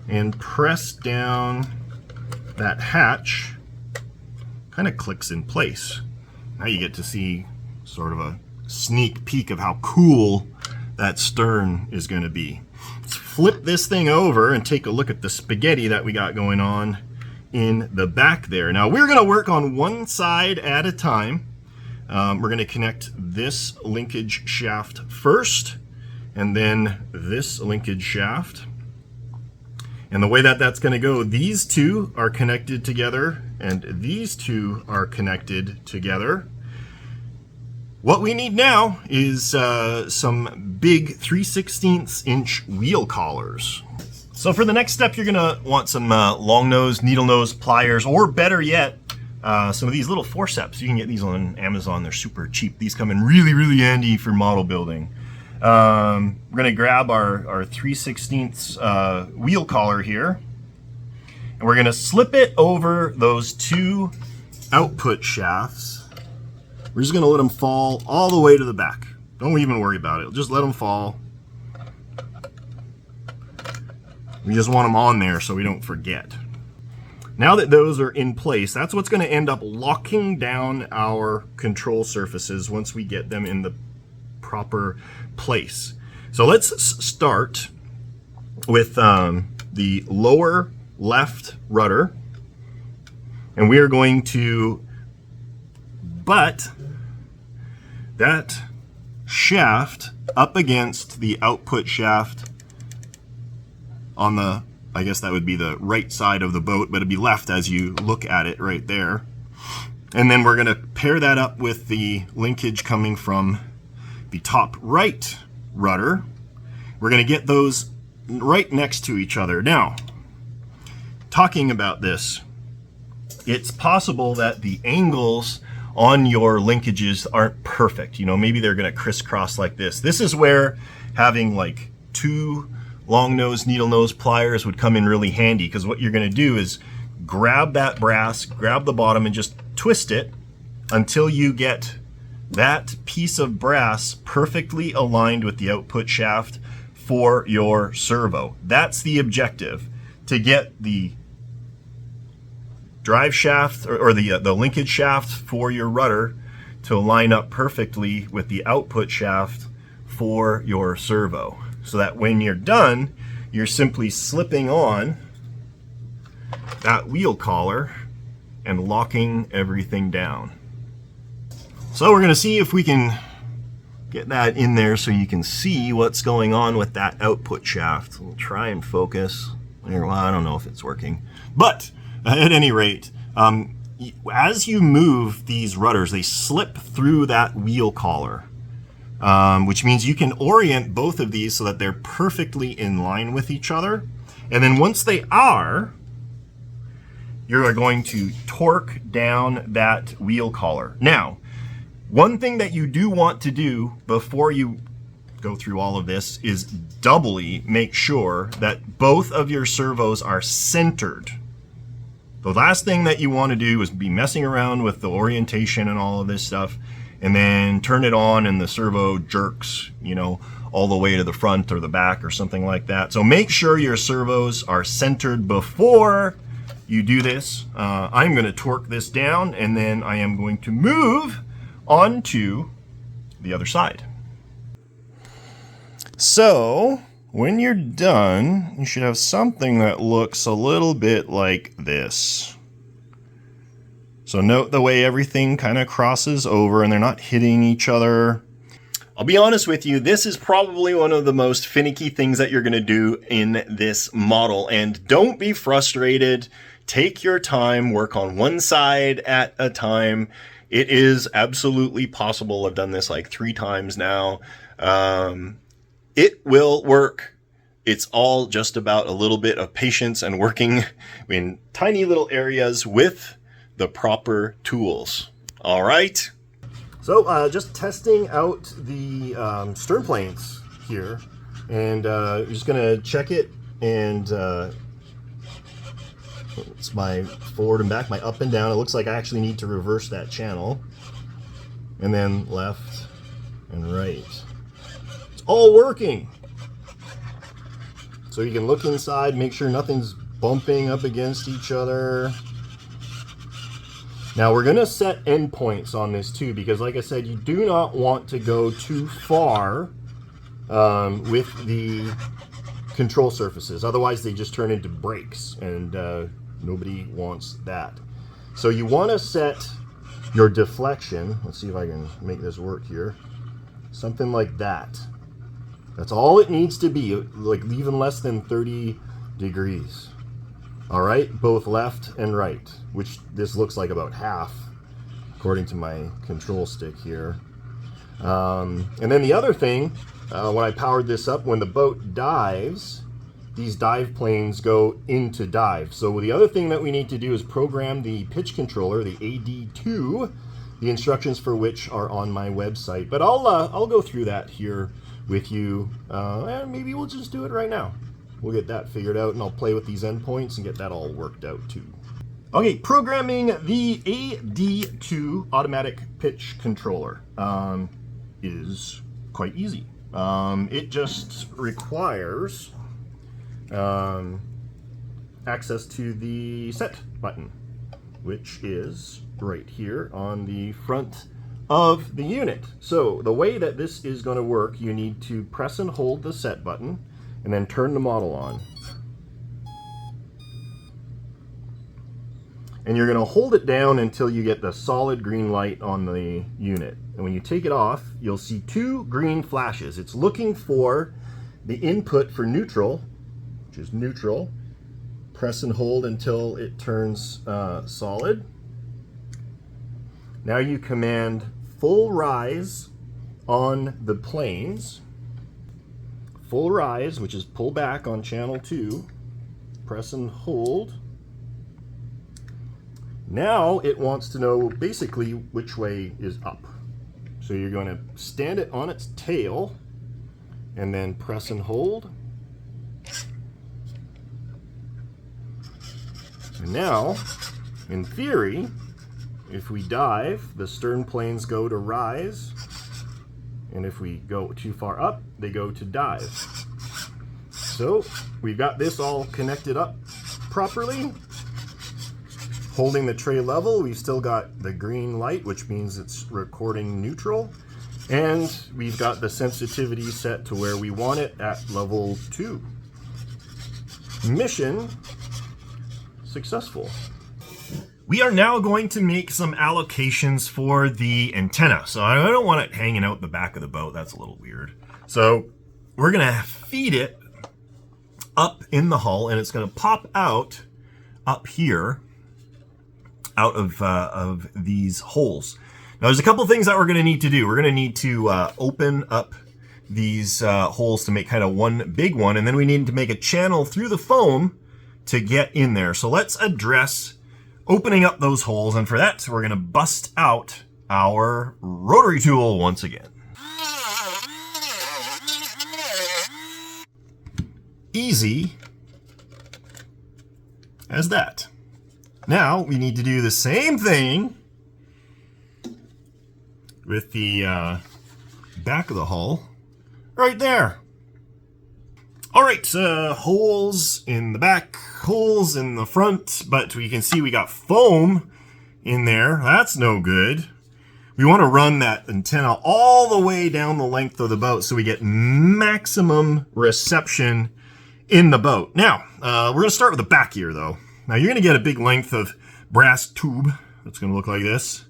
and press down that hatch. Kind of clicks in place. Now you get to see sort of a sneak peek of how cool that stern is going to be. Let's flip this thing over and take a look at the spaghetti that we got going on in the back there. Now we're going to work on one side at a time. We're going to connect this linkage shaft first, and then this linkage shaft. And the way that that's going to go, these 2 are connected together, and these 2 are connected together. What we need now is some big 3/16 inch wheel collars. So for the next step, you're going to want some long nose, needle nose pliers, or better yet, some of these little forceps. You can get these on Amazon. They're super cheap. These come in really, really handy for model building. We're going to grab our 3/16 wheel collar here, and we're going to slip it over those 2 output shafts We're just going to let them fall all the way to the back. Don't even worry about it. Just let them fall. We just want them on there so we don't forget. Now that those are in place, that's what's going to end up locking down our control surfaces once we get them in the proper place. So let's start with the lower left rudder, and we are going to butt that shaft up against the output shaft on the, I guess that would be the right side of the boat, but it'd be left as you look at it right there. And then we're going to pair that up with the linkage coming from the top right rudder. We're going to get those right next to each other. Now, talking about this, it's possible that the angles on your linkages aren't perfect. You know, maybe they're going to crisscross like this. This is where having like two long nose, needle nose pliers would come in really handy, because what you're going to do is grab that brass, grab the bottom, and just twist it until you get that piece of brass perfectly aligned with the output shaft for your servo. That's the objective, to get the drive shaft or the linkage shaft for your rudder to line up perfectly with the output shaft for your servo, so that when you're done, you're simply slipping on that wheel collar and locking everything down. So we're going to see if we can get that in there so you can see what's going on with that output shaft. We'll try and focus. Well, I don't know if it's working, but at any rate, as you move these rudders, they slip through that wheel collar. Which means you can orient both of these so that they're perfectly in line with each other. And then once they are, you're going to torque down that wheel collar. Now, one thing that you do want to do before you go through all of this is doubly make sure that both of your servos are centered. The last thing that you want to do is be messing around with the orientation and all of this stuff, and then turn it on and the servo jerks, you know, all the way to the front or the back or something like that. So make sure your servos are centered before you do this. I'm going to torque this down, and then I am going to move on to the other side. So when you're done, you should have something that looks a little bit like this. So note the way everything kind of crosses over and they're not hitting each other. I'll be honest with you, this is probably one of the most finicky things that you're going to do in this model. And don't be frustrated. Take your time, work on one side at a time. It is absolutely possible. I've done this like 3 times now. It will work. It's all just about a little bit of patience and working in tiny little areas with the proper tools. All right. So just testing out the stern planes here, and just gonna check it, and it's my forward and back, my up and down. It looks like I actually need to reverse that channel, and then left and right. It's all working. So you can look inside, make sure nothing's bumping up against each other. Now we're going to set endpoints on this too, because like I said, you do not want to go too far with the control surfaces. Otherwise they just turn into brakes, and nobody wants that. So you want to set your deflection. Let's see if I can make this work here. Something like that. That's all it needs to be, like even less than 30 degrees. All right, both left and right, which this looks like about half, according to my control stick here. And then the other thing, when I powered this up, when the boat dives, these dive planes go into dive. So the other thing that we need to do is program the pitch controller, the AD2, the instructions for which are on my website. But I'll go through that here with you, and maybe we'll just do it right now. We'll get that figured out, and I'll play with these endpoints and get that all worked out too. Okay, programming the AD2 automatic pitch controller is quite easy. It just requires access to the set button, which is right here on the front of the unit. So the way that this is going to work, you need to press and hold the set button and then turn the model on. And you're going to hold it down until you get the solid green light on the unit. And when you take it off, you'll see two green flashes. It's looking for the input for neutral, which is neutral. Press and hold until it turns solid. Now you command full rise on the planes. Full rise, which is pull back on channel 2. Press and hold. Now it wants to know basically which way is up. So you're going to stand it on its tail and then press and hold. And now, in theory, if we dive, the stern planes go to rise, and if we go too far up, they go to dive. So we've got this all connected up properly. Holding the tray level, we've still got the green light, which means it's recording neutral. And we've got the sensitivity set to where we want it at level 2. Mission successful. We are now going to make some allocations for the antenna. So I don't want it hanging out the back of the boat. That's a little weird. So we're going to feed it up in the hull, and it's going to pop out up here out of these holes. Now there's a couple things that we're going to need to do. We're going to need to open up these holes to make kind of one big one, and then we need to make a channel through the foam to get in there. So let's address opening up those holes, and for that we're going to bust out our rotary tool once again. Easy as that. Now we need to do the same thing with the back of the hull right there. All right, holes in the back, holes in the front, but we can see we got foam in there. That's no good. We want to run that antenna all the way down the length of the boat so we get maximum reception in the boat. Now, we're going to start with the back ear, though. Now, you're going to get a big length of brass tube that's going to look like this.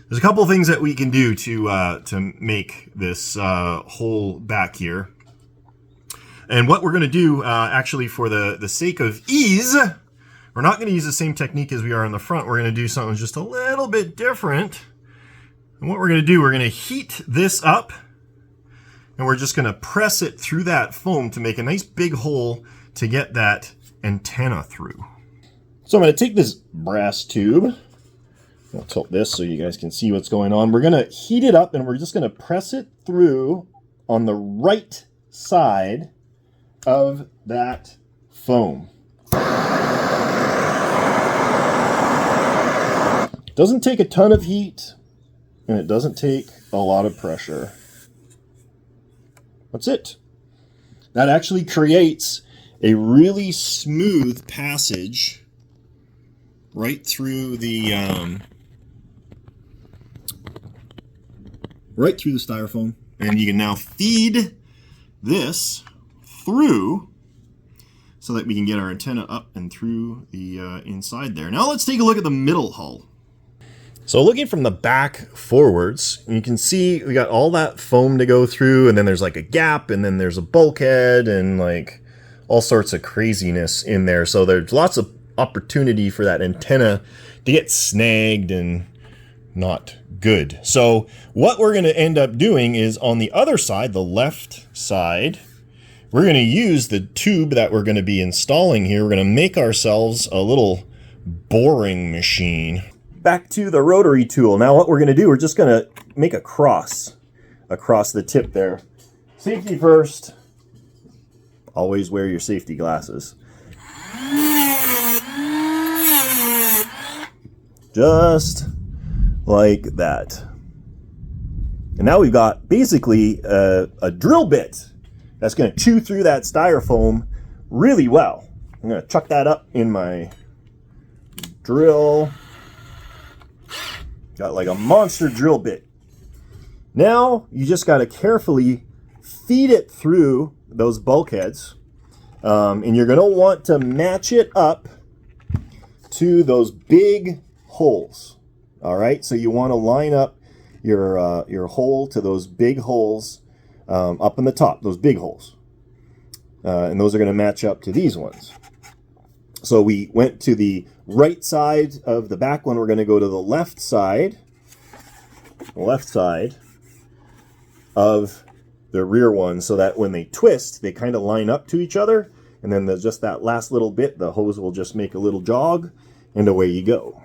There's a couple things that we can do to make this whole back here. And what we're going to do, actually, for the sake of ease, we're not going to use the same technique as we are in the front. We're going to do something just a little bit different. And what we're going to do, we're going to heat this up, and we're just going to press it through that foam to make a nice big hole to get that antenna through. So I'm going to take this brass tube. I'll tilt this so you guys can see what's going on. We're going to heat it up, and we're just going to press it through on the right side of that foam. It doesn't take a ton of heat, and it doesn't take a lot of pressure. That's it. That actually creates a really smooth passage right through the styrofoam, and you can now feed this through so that we can get our antenna up and through the inside there. Now let's take a look at the middle hull. So looking from the back forwards, you can see we got all that foam to go through, and then there's like a gap, and then there's a bulkhead, and like all sorts of craziness in there. So there's lots of opportunity for that antenna to get snagged and not good. So what we're going to end up doing is on the other side, the left side, we're going to use the tube that we're going to be installing here. We're going to make ourselves a little boring machine. Back to the rotary tool. Now what we're going to do, we're just going to make a cross across the tip there. Safety first. Always wear your safety glasses. just like that. And now we've got basically a drill bit that's going to chew through that styrofoam really well. I'm going to chuck that up in my drill. Got like a monster drill bit. Now you just got to carefully feed it through those bulkheads, and you're going to want to match it up to those big holes. All right, so you want to line up your hole to those big holes up in the top, those big holes, and those are going to match up to these ones. So we went to the right side of the back one. We're going to go to the left side of the rear one, so that when they twist, they kind of line up to each other, and then there's just that last little bit, the hose will just make a little jog, and away you go.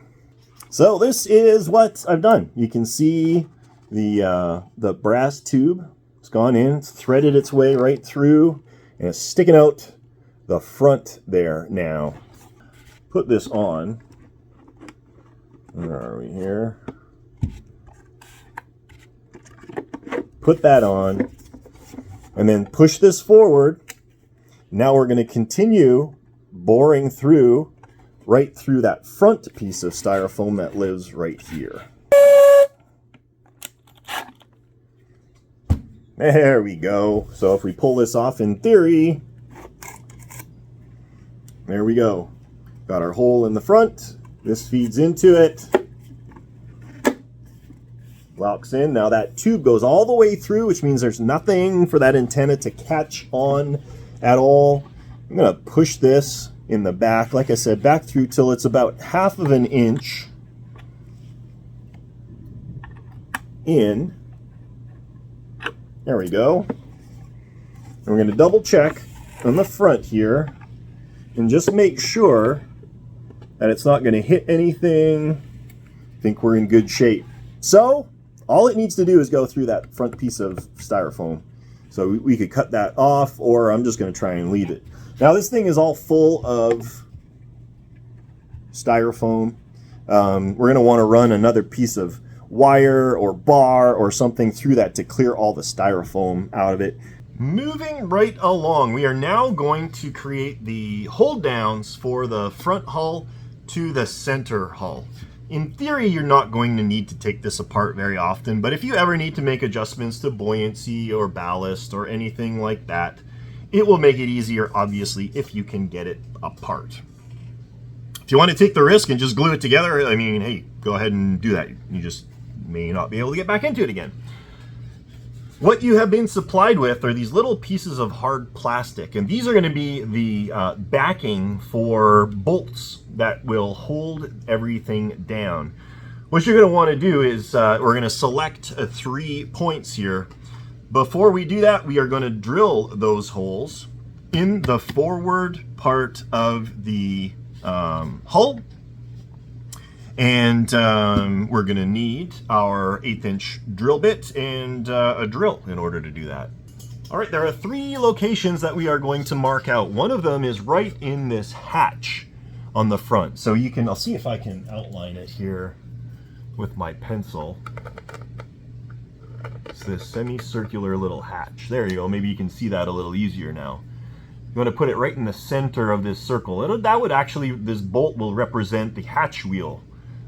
So this is what I've done. You can see the brass tube. It's gone in, it's threaded its way right through, and it's sticking out the front there now. Put this on. Where are we here? Put that on, and then push this forward. Now we're going to continue boring through, right through that front piece of styrofoam that lives right here. There we go. So if we pull this off in theory, there we go. Got our hole in the front. This feeds into it. Locks in. Now that tube goes all the way through, which means there's nothing for that antenna to catch on at all. I'm going to push this in the back, like I said, back through till it's about 1/2 of an inch in. There we go. And we're going to double check on the front here and just make sure that it's not going to hit anything. I think we're in good shape. So all it needs to do is go through that front piece of styrofoam. So we could cut that off, or I'm just going to try and leave it. Now this thing is all full of styrofoam. We're going to want to run another piece of wire or bar or something through that to clear all the styrofoam out of it. Moving right along, we are now going to create the hold downs for the front hull to the center hull. In theory, you're not going to need to take this apart very often, but if you ever need to make adjustments to buoyancy or ballast or anything like that, it will make it easier, obviously, if you can get it apart. If you want to take the risk and just glue it together, I mean, hey, go ahead and do that. You just may not be able to get back into it again. What you have been supplied with are these little pieces of hard plastic, and these are going to be the backing for bolts that will hold everything down. What you're going to want to do is we're going to select 3 points here. Before we do that, we are going to drill those holes in the forward part of the hull. And we're going to need our 1/8 inch drill bit and a drill in order to do that. All right, there are 3 locations that we are going to mark out. One of them is right in this hatch on the front. So you can, I'll see if I can outline it here with my pencil. It's this semicircular little hatch. There you go. Maybe you can see that a little easier now. You want to put it right in the center of this circle. That would actually, this bolt will represent the hatch wheel.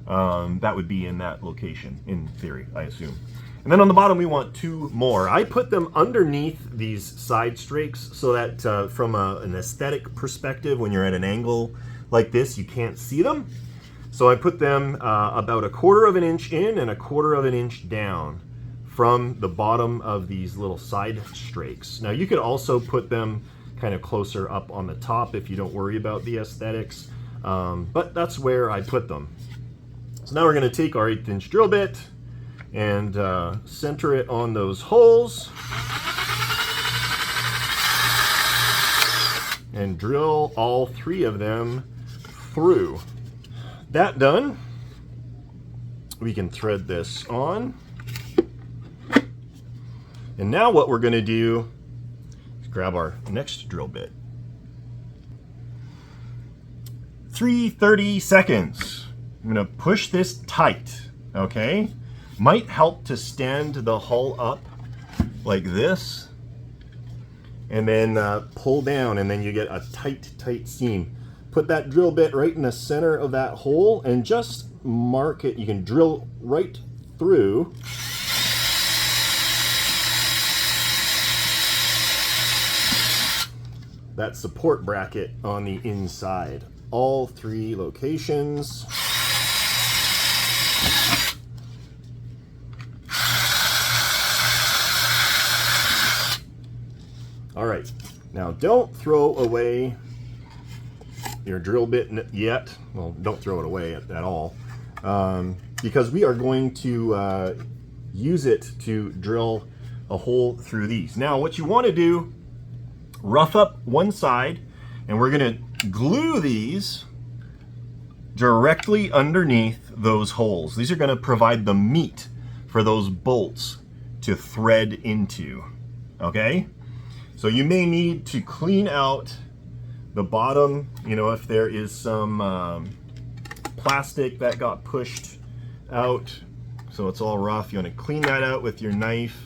That would be in that location, in theory, I assume. And then on the bottom, we want 2 more. I put them underneath these side strakes so that from an aesthetic perspective, when you're at an angle like this, you can't see them. So I put them about 1/4 of an inch in and 1/4 of an inch down from the bottom of these little side strakes. Now you could also put them kind of closer up on the top if you don't worry about the aesthetics, but that's where I put them. So now we're going to take our 1/8 inch drill bit and center it on those holes and drill all 3 of them through. That done, we can thread this on. And now what we're going to do is grab our next drill bit. 3:30 seconds. I'm going to push this tight, okay? Might help to stand the hull up like this, and then pull down, and then you get a tight seam. Put that drill bit right in the center of that hole and just mark it. You can drill right through. That support bracket on the inside. All 3 locations. All right, now don't throw away your drill bit yet. Well, don't throw it away at all, because we are going to use it to drill a hole through these. Now, what you want to do, rough up one side, and we're going to glue these directly underneath those holes. These are going to provide the meat for those bolts to thread into, okay? So you may need to clean out the bottom, you know, if there is some plastic that got pushed out, so it's all rough. You want to clean that out with your knife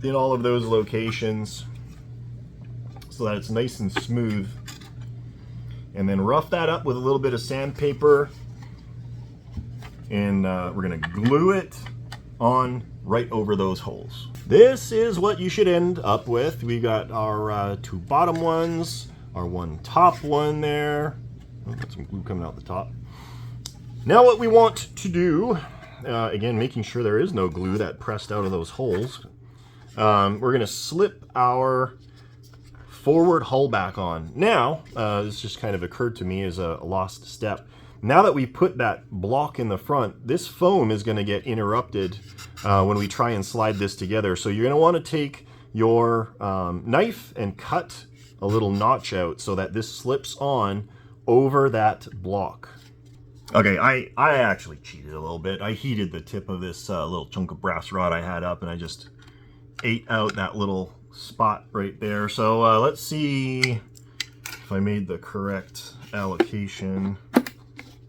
in all of those locations so that it's nice and smooth. And then rough that up with a little bit of sandpaper, and we're going to glue it on right over those holes. This is what you should end up with. We got our 2 bottom ones, our 1 top one there. Oh, got some glue coming out the top. Now what we want to do, again, making sure there is no glue that pressed out of those holes, we're going to slip our forward hull back on. Now, this just kind of occurred to me as a lost step. Now that we put that block in the front, this foam is going to get interrupted when we try and slide this together. So you're going to want to take your knife and cut a little notch out so that this slips on over that block. Okay, I actually cheated a little bit. I heated the tip of this little chunk of brass rod I had up, and I just ate out that little spot right there. So let's see if I made the correct allocation.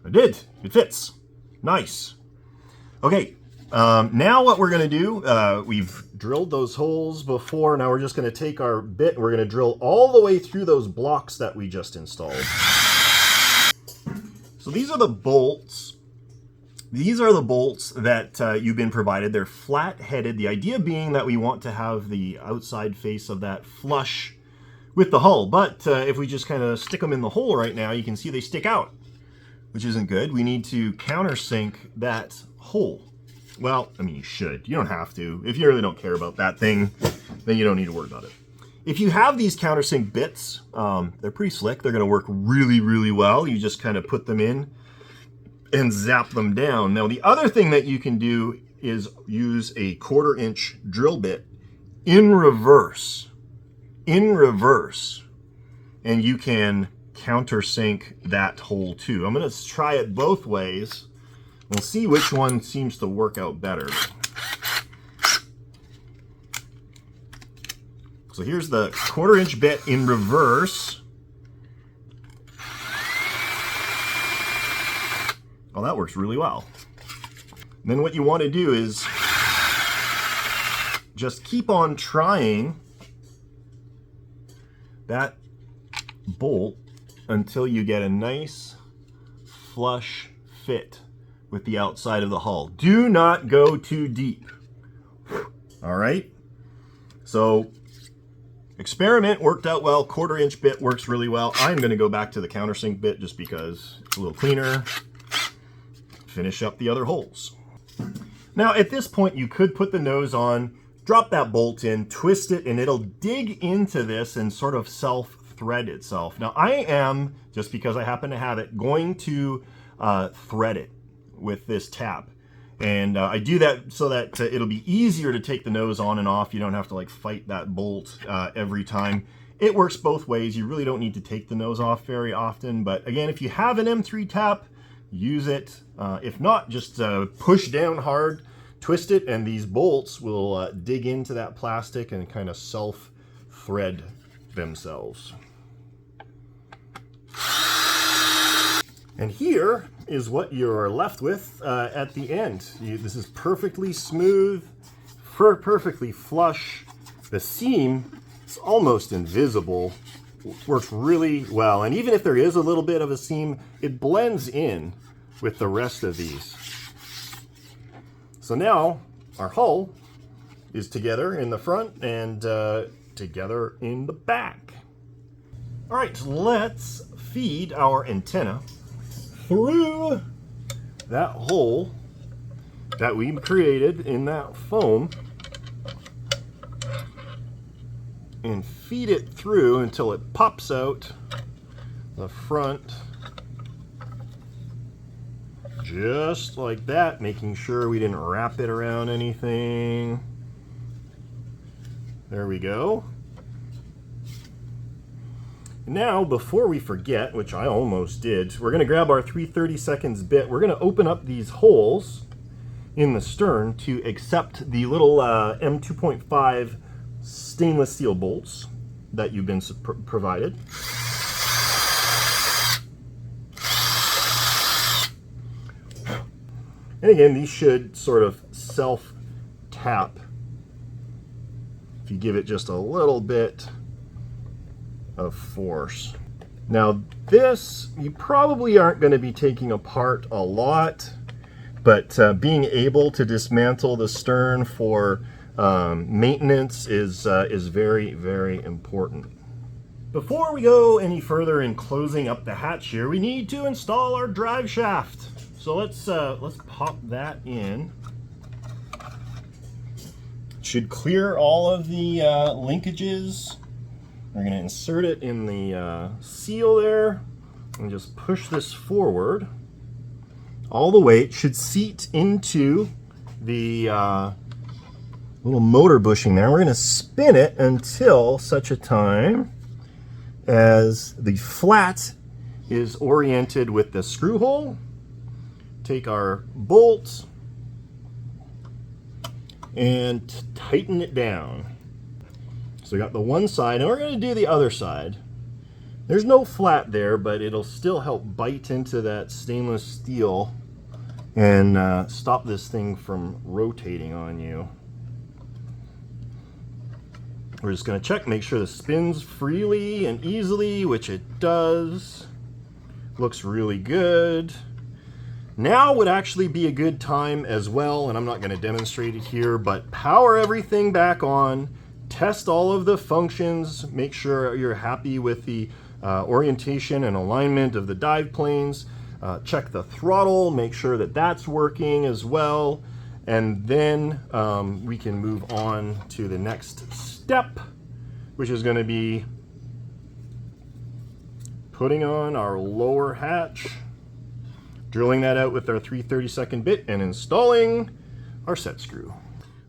I did. It fits. Nice. Okay, now what we're going to do, we've drilled those holes before. Now we're just going to take our bit and we're going to drill all the way through those blocks that we just installed. So these are the bolts. These are the bolts that you've been provided. They're flat-headed. The idea being that we want to have the outside face of that flush with the hull. But if we just kind of stick them in the hole right now, you can see they stick out, which isn't good. We need to countersink that hole. Well, I mean, you should. You don't have to. If you really don't care about that thing, then you don't need to worry about it. If you have these countersink bits, they're pretty slick. They're going to work really, really well. You just kind of put them in and zap them down. Now, the other thing that you can do is use a 1/4-inch drill bit in reverse, and you can countersink that hole too. I'm going to try it both ways. We'll see which one seems to work out better. So here's the 1/4-inch bit in reverse. Oh, that works really well. And then what you want to do is just keep on trying that bolt until you get a nice flush fit with the outside of the hull. Do not go too deep. All right. So experiment worked out well. 1/4-inch bit works really well. I'm going to go back to the countersink bit just because it's a little cleaner. Finish up the other holes. Now at this point you could put the nose on, drop that bolt in, twist it, and it'll dig into this and sort of self-thread itself. Now I am, just because I happen to have it, going to thread it with this tap. And I do that so that it'll be easier to take the nose on and off. You don't have to like fight that bolt every time. It works both ways. You really don't need to take the nose off very often. But again, if you have an M3 tap, use it. If not, just push down hard, twist it, and these bolts will dig into that plastic and kind of self-thread themselves. And here is what you're left with at the end. This is perfectly smooth, perfectly flush. The seam is almost invisible. Works really well. And even if there is a little bit of a seam, it blends in with the rest of these. So now our hull is together in the front and together in the back. All right, let's feed our antenna through that hole that we created in that foam and feed it through until it pops out the front, just like that, making sure we didn't wrap it around anything. There we go. Now, before we forget, which I almost did, we're going to grab our 3/32 bit. We're going to open up these holes in the stern to accept the little M2.5 stainless steel bolts that you've been provided. And again, these should sort of self-tap if you give it just a little bit of force. Now this, you probably aren't going to be taking apart a lot, but being able to dismantle the stern for maintenance is very, very important. Before we go any further in closing up the hatch here, we need to install our drive shaft. So let's pop that in. Should clear all of the linkages. We're going to insert it in the seal there and just push this forward all the way. It should seat into the little motor bushing there. We're going to spin it until such a time as the flat is oriented with the screw hole. Take our bolt and tighten it down. So we got the one side, and we're going to do the other side. There's no flat there, but it'll still help bite into that stainless steel and stop this thing from rotating on you. We're just going to check, make sure this spins freely and easily, which it does. Looks really good. Now would actually be a good time as well, and I'm not going to demonstrate it here, but power everything back on. Test all of the functions, make sure you're happy with the orientation and alignment of the dive planes. Check the throttle, make sure that that's working as well. And then we can move on to the next step, which is going to be putting on our lower hatch, drilling that out with our 3/32 bit, and installing our set screw.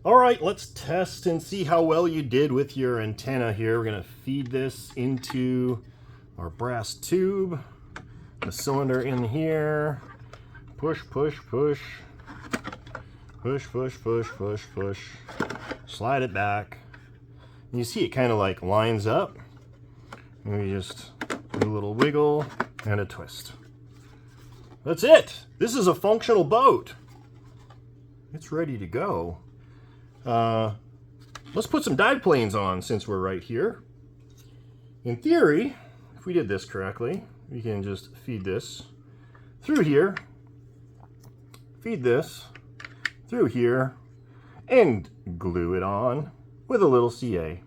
All right, let's test and see how well you did with your antenna here. We're going to feed this into our brass tube, the cylinder in here. Push, push, push. Push, push, push, push, push. Slide it back. And you see it kind of like lines up. And we just do a little wiggle and a twist. That's it. This is a functional boat. It's ready to go. Let's put some dive planes on since we're right here. In theory, if we did this correctly, we can just feed this through here, feed this through here, and glue it on with a little CA.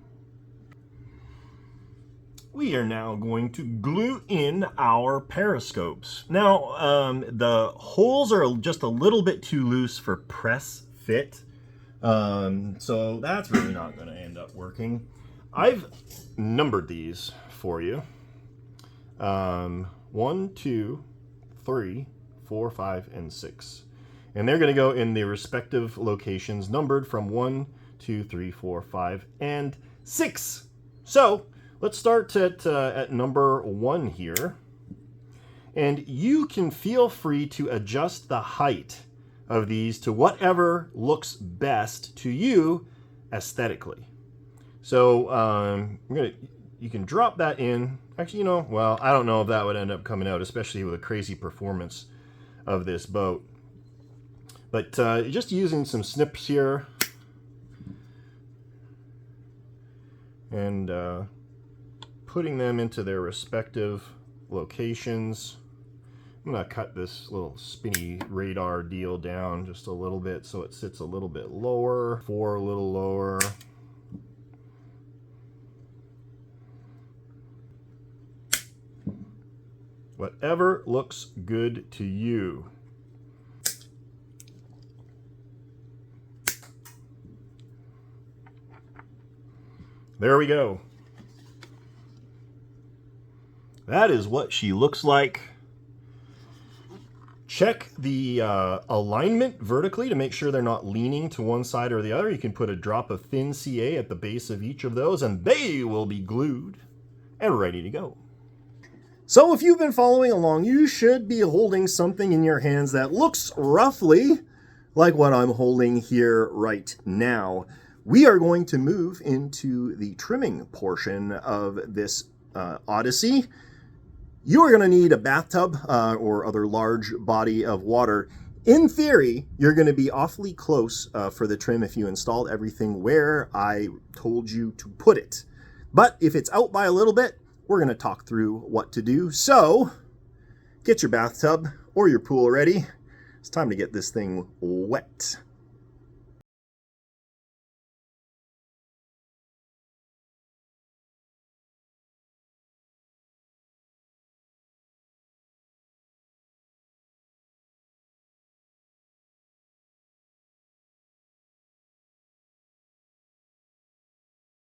We are now going to glue in our periscopes. Now, the holes are just a little bit too loose for press fit. So that's really not going to end up working. I've numbered these for you. 1, 2, 3, 4, 5, and 6. And they're going to go in the respective locations numbered from 1, 2, 3, 4, 5, and 6. So let's start at number 1 here. And you can feel free to adjust the height of these to whatever looks best to you aesthetically. So I'm going to you can drop that in. Actually, you know, well, I don't know if that would end up coming out, especially with the crazy performance of this boat. But just using some snips here and putting them into their respective locations. I'm going to cut this little spinny radar deal down just a little bit so it sits a little bit lower, 4 a little lower. Whatever looks good to you. There we go. That is what she looks like. Check the alignment vertically to make sure they're not leaning to one side or the other. You can put a drop of thin CA at the base of each of those and they will be glued and ready to go. So if you've been following along, you should be holding something in your hands that looks roughly like what I'm holding here right now. We are going to move into the trimming portion of this Odyssey. You are going to need a bathtub or other large body of water. In theory, you're going to be awfully close for the trim if you installed everything where I told you to put it. But if it's out by a little bit, we're going to talk through what to do. So get your bathtub or your pool ready. It's time to get this thing wet.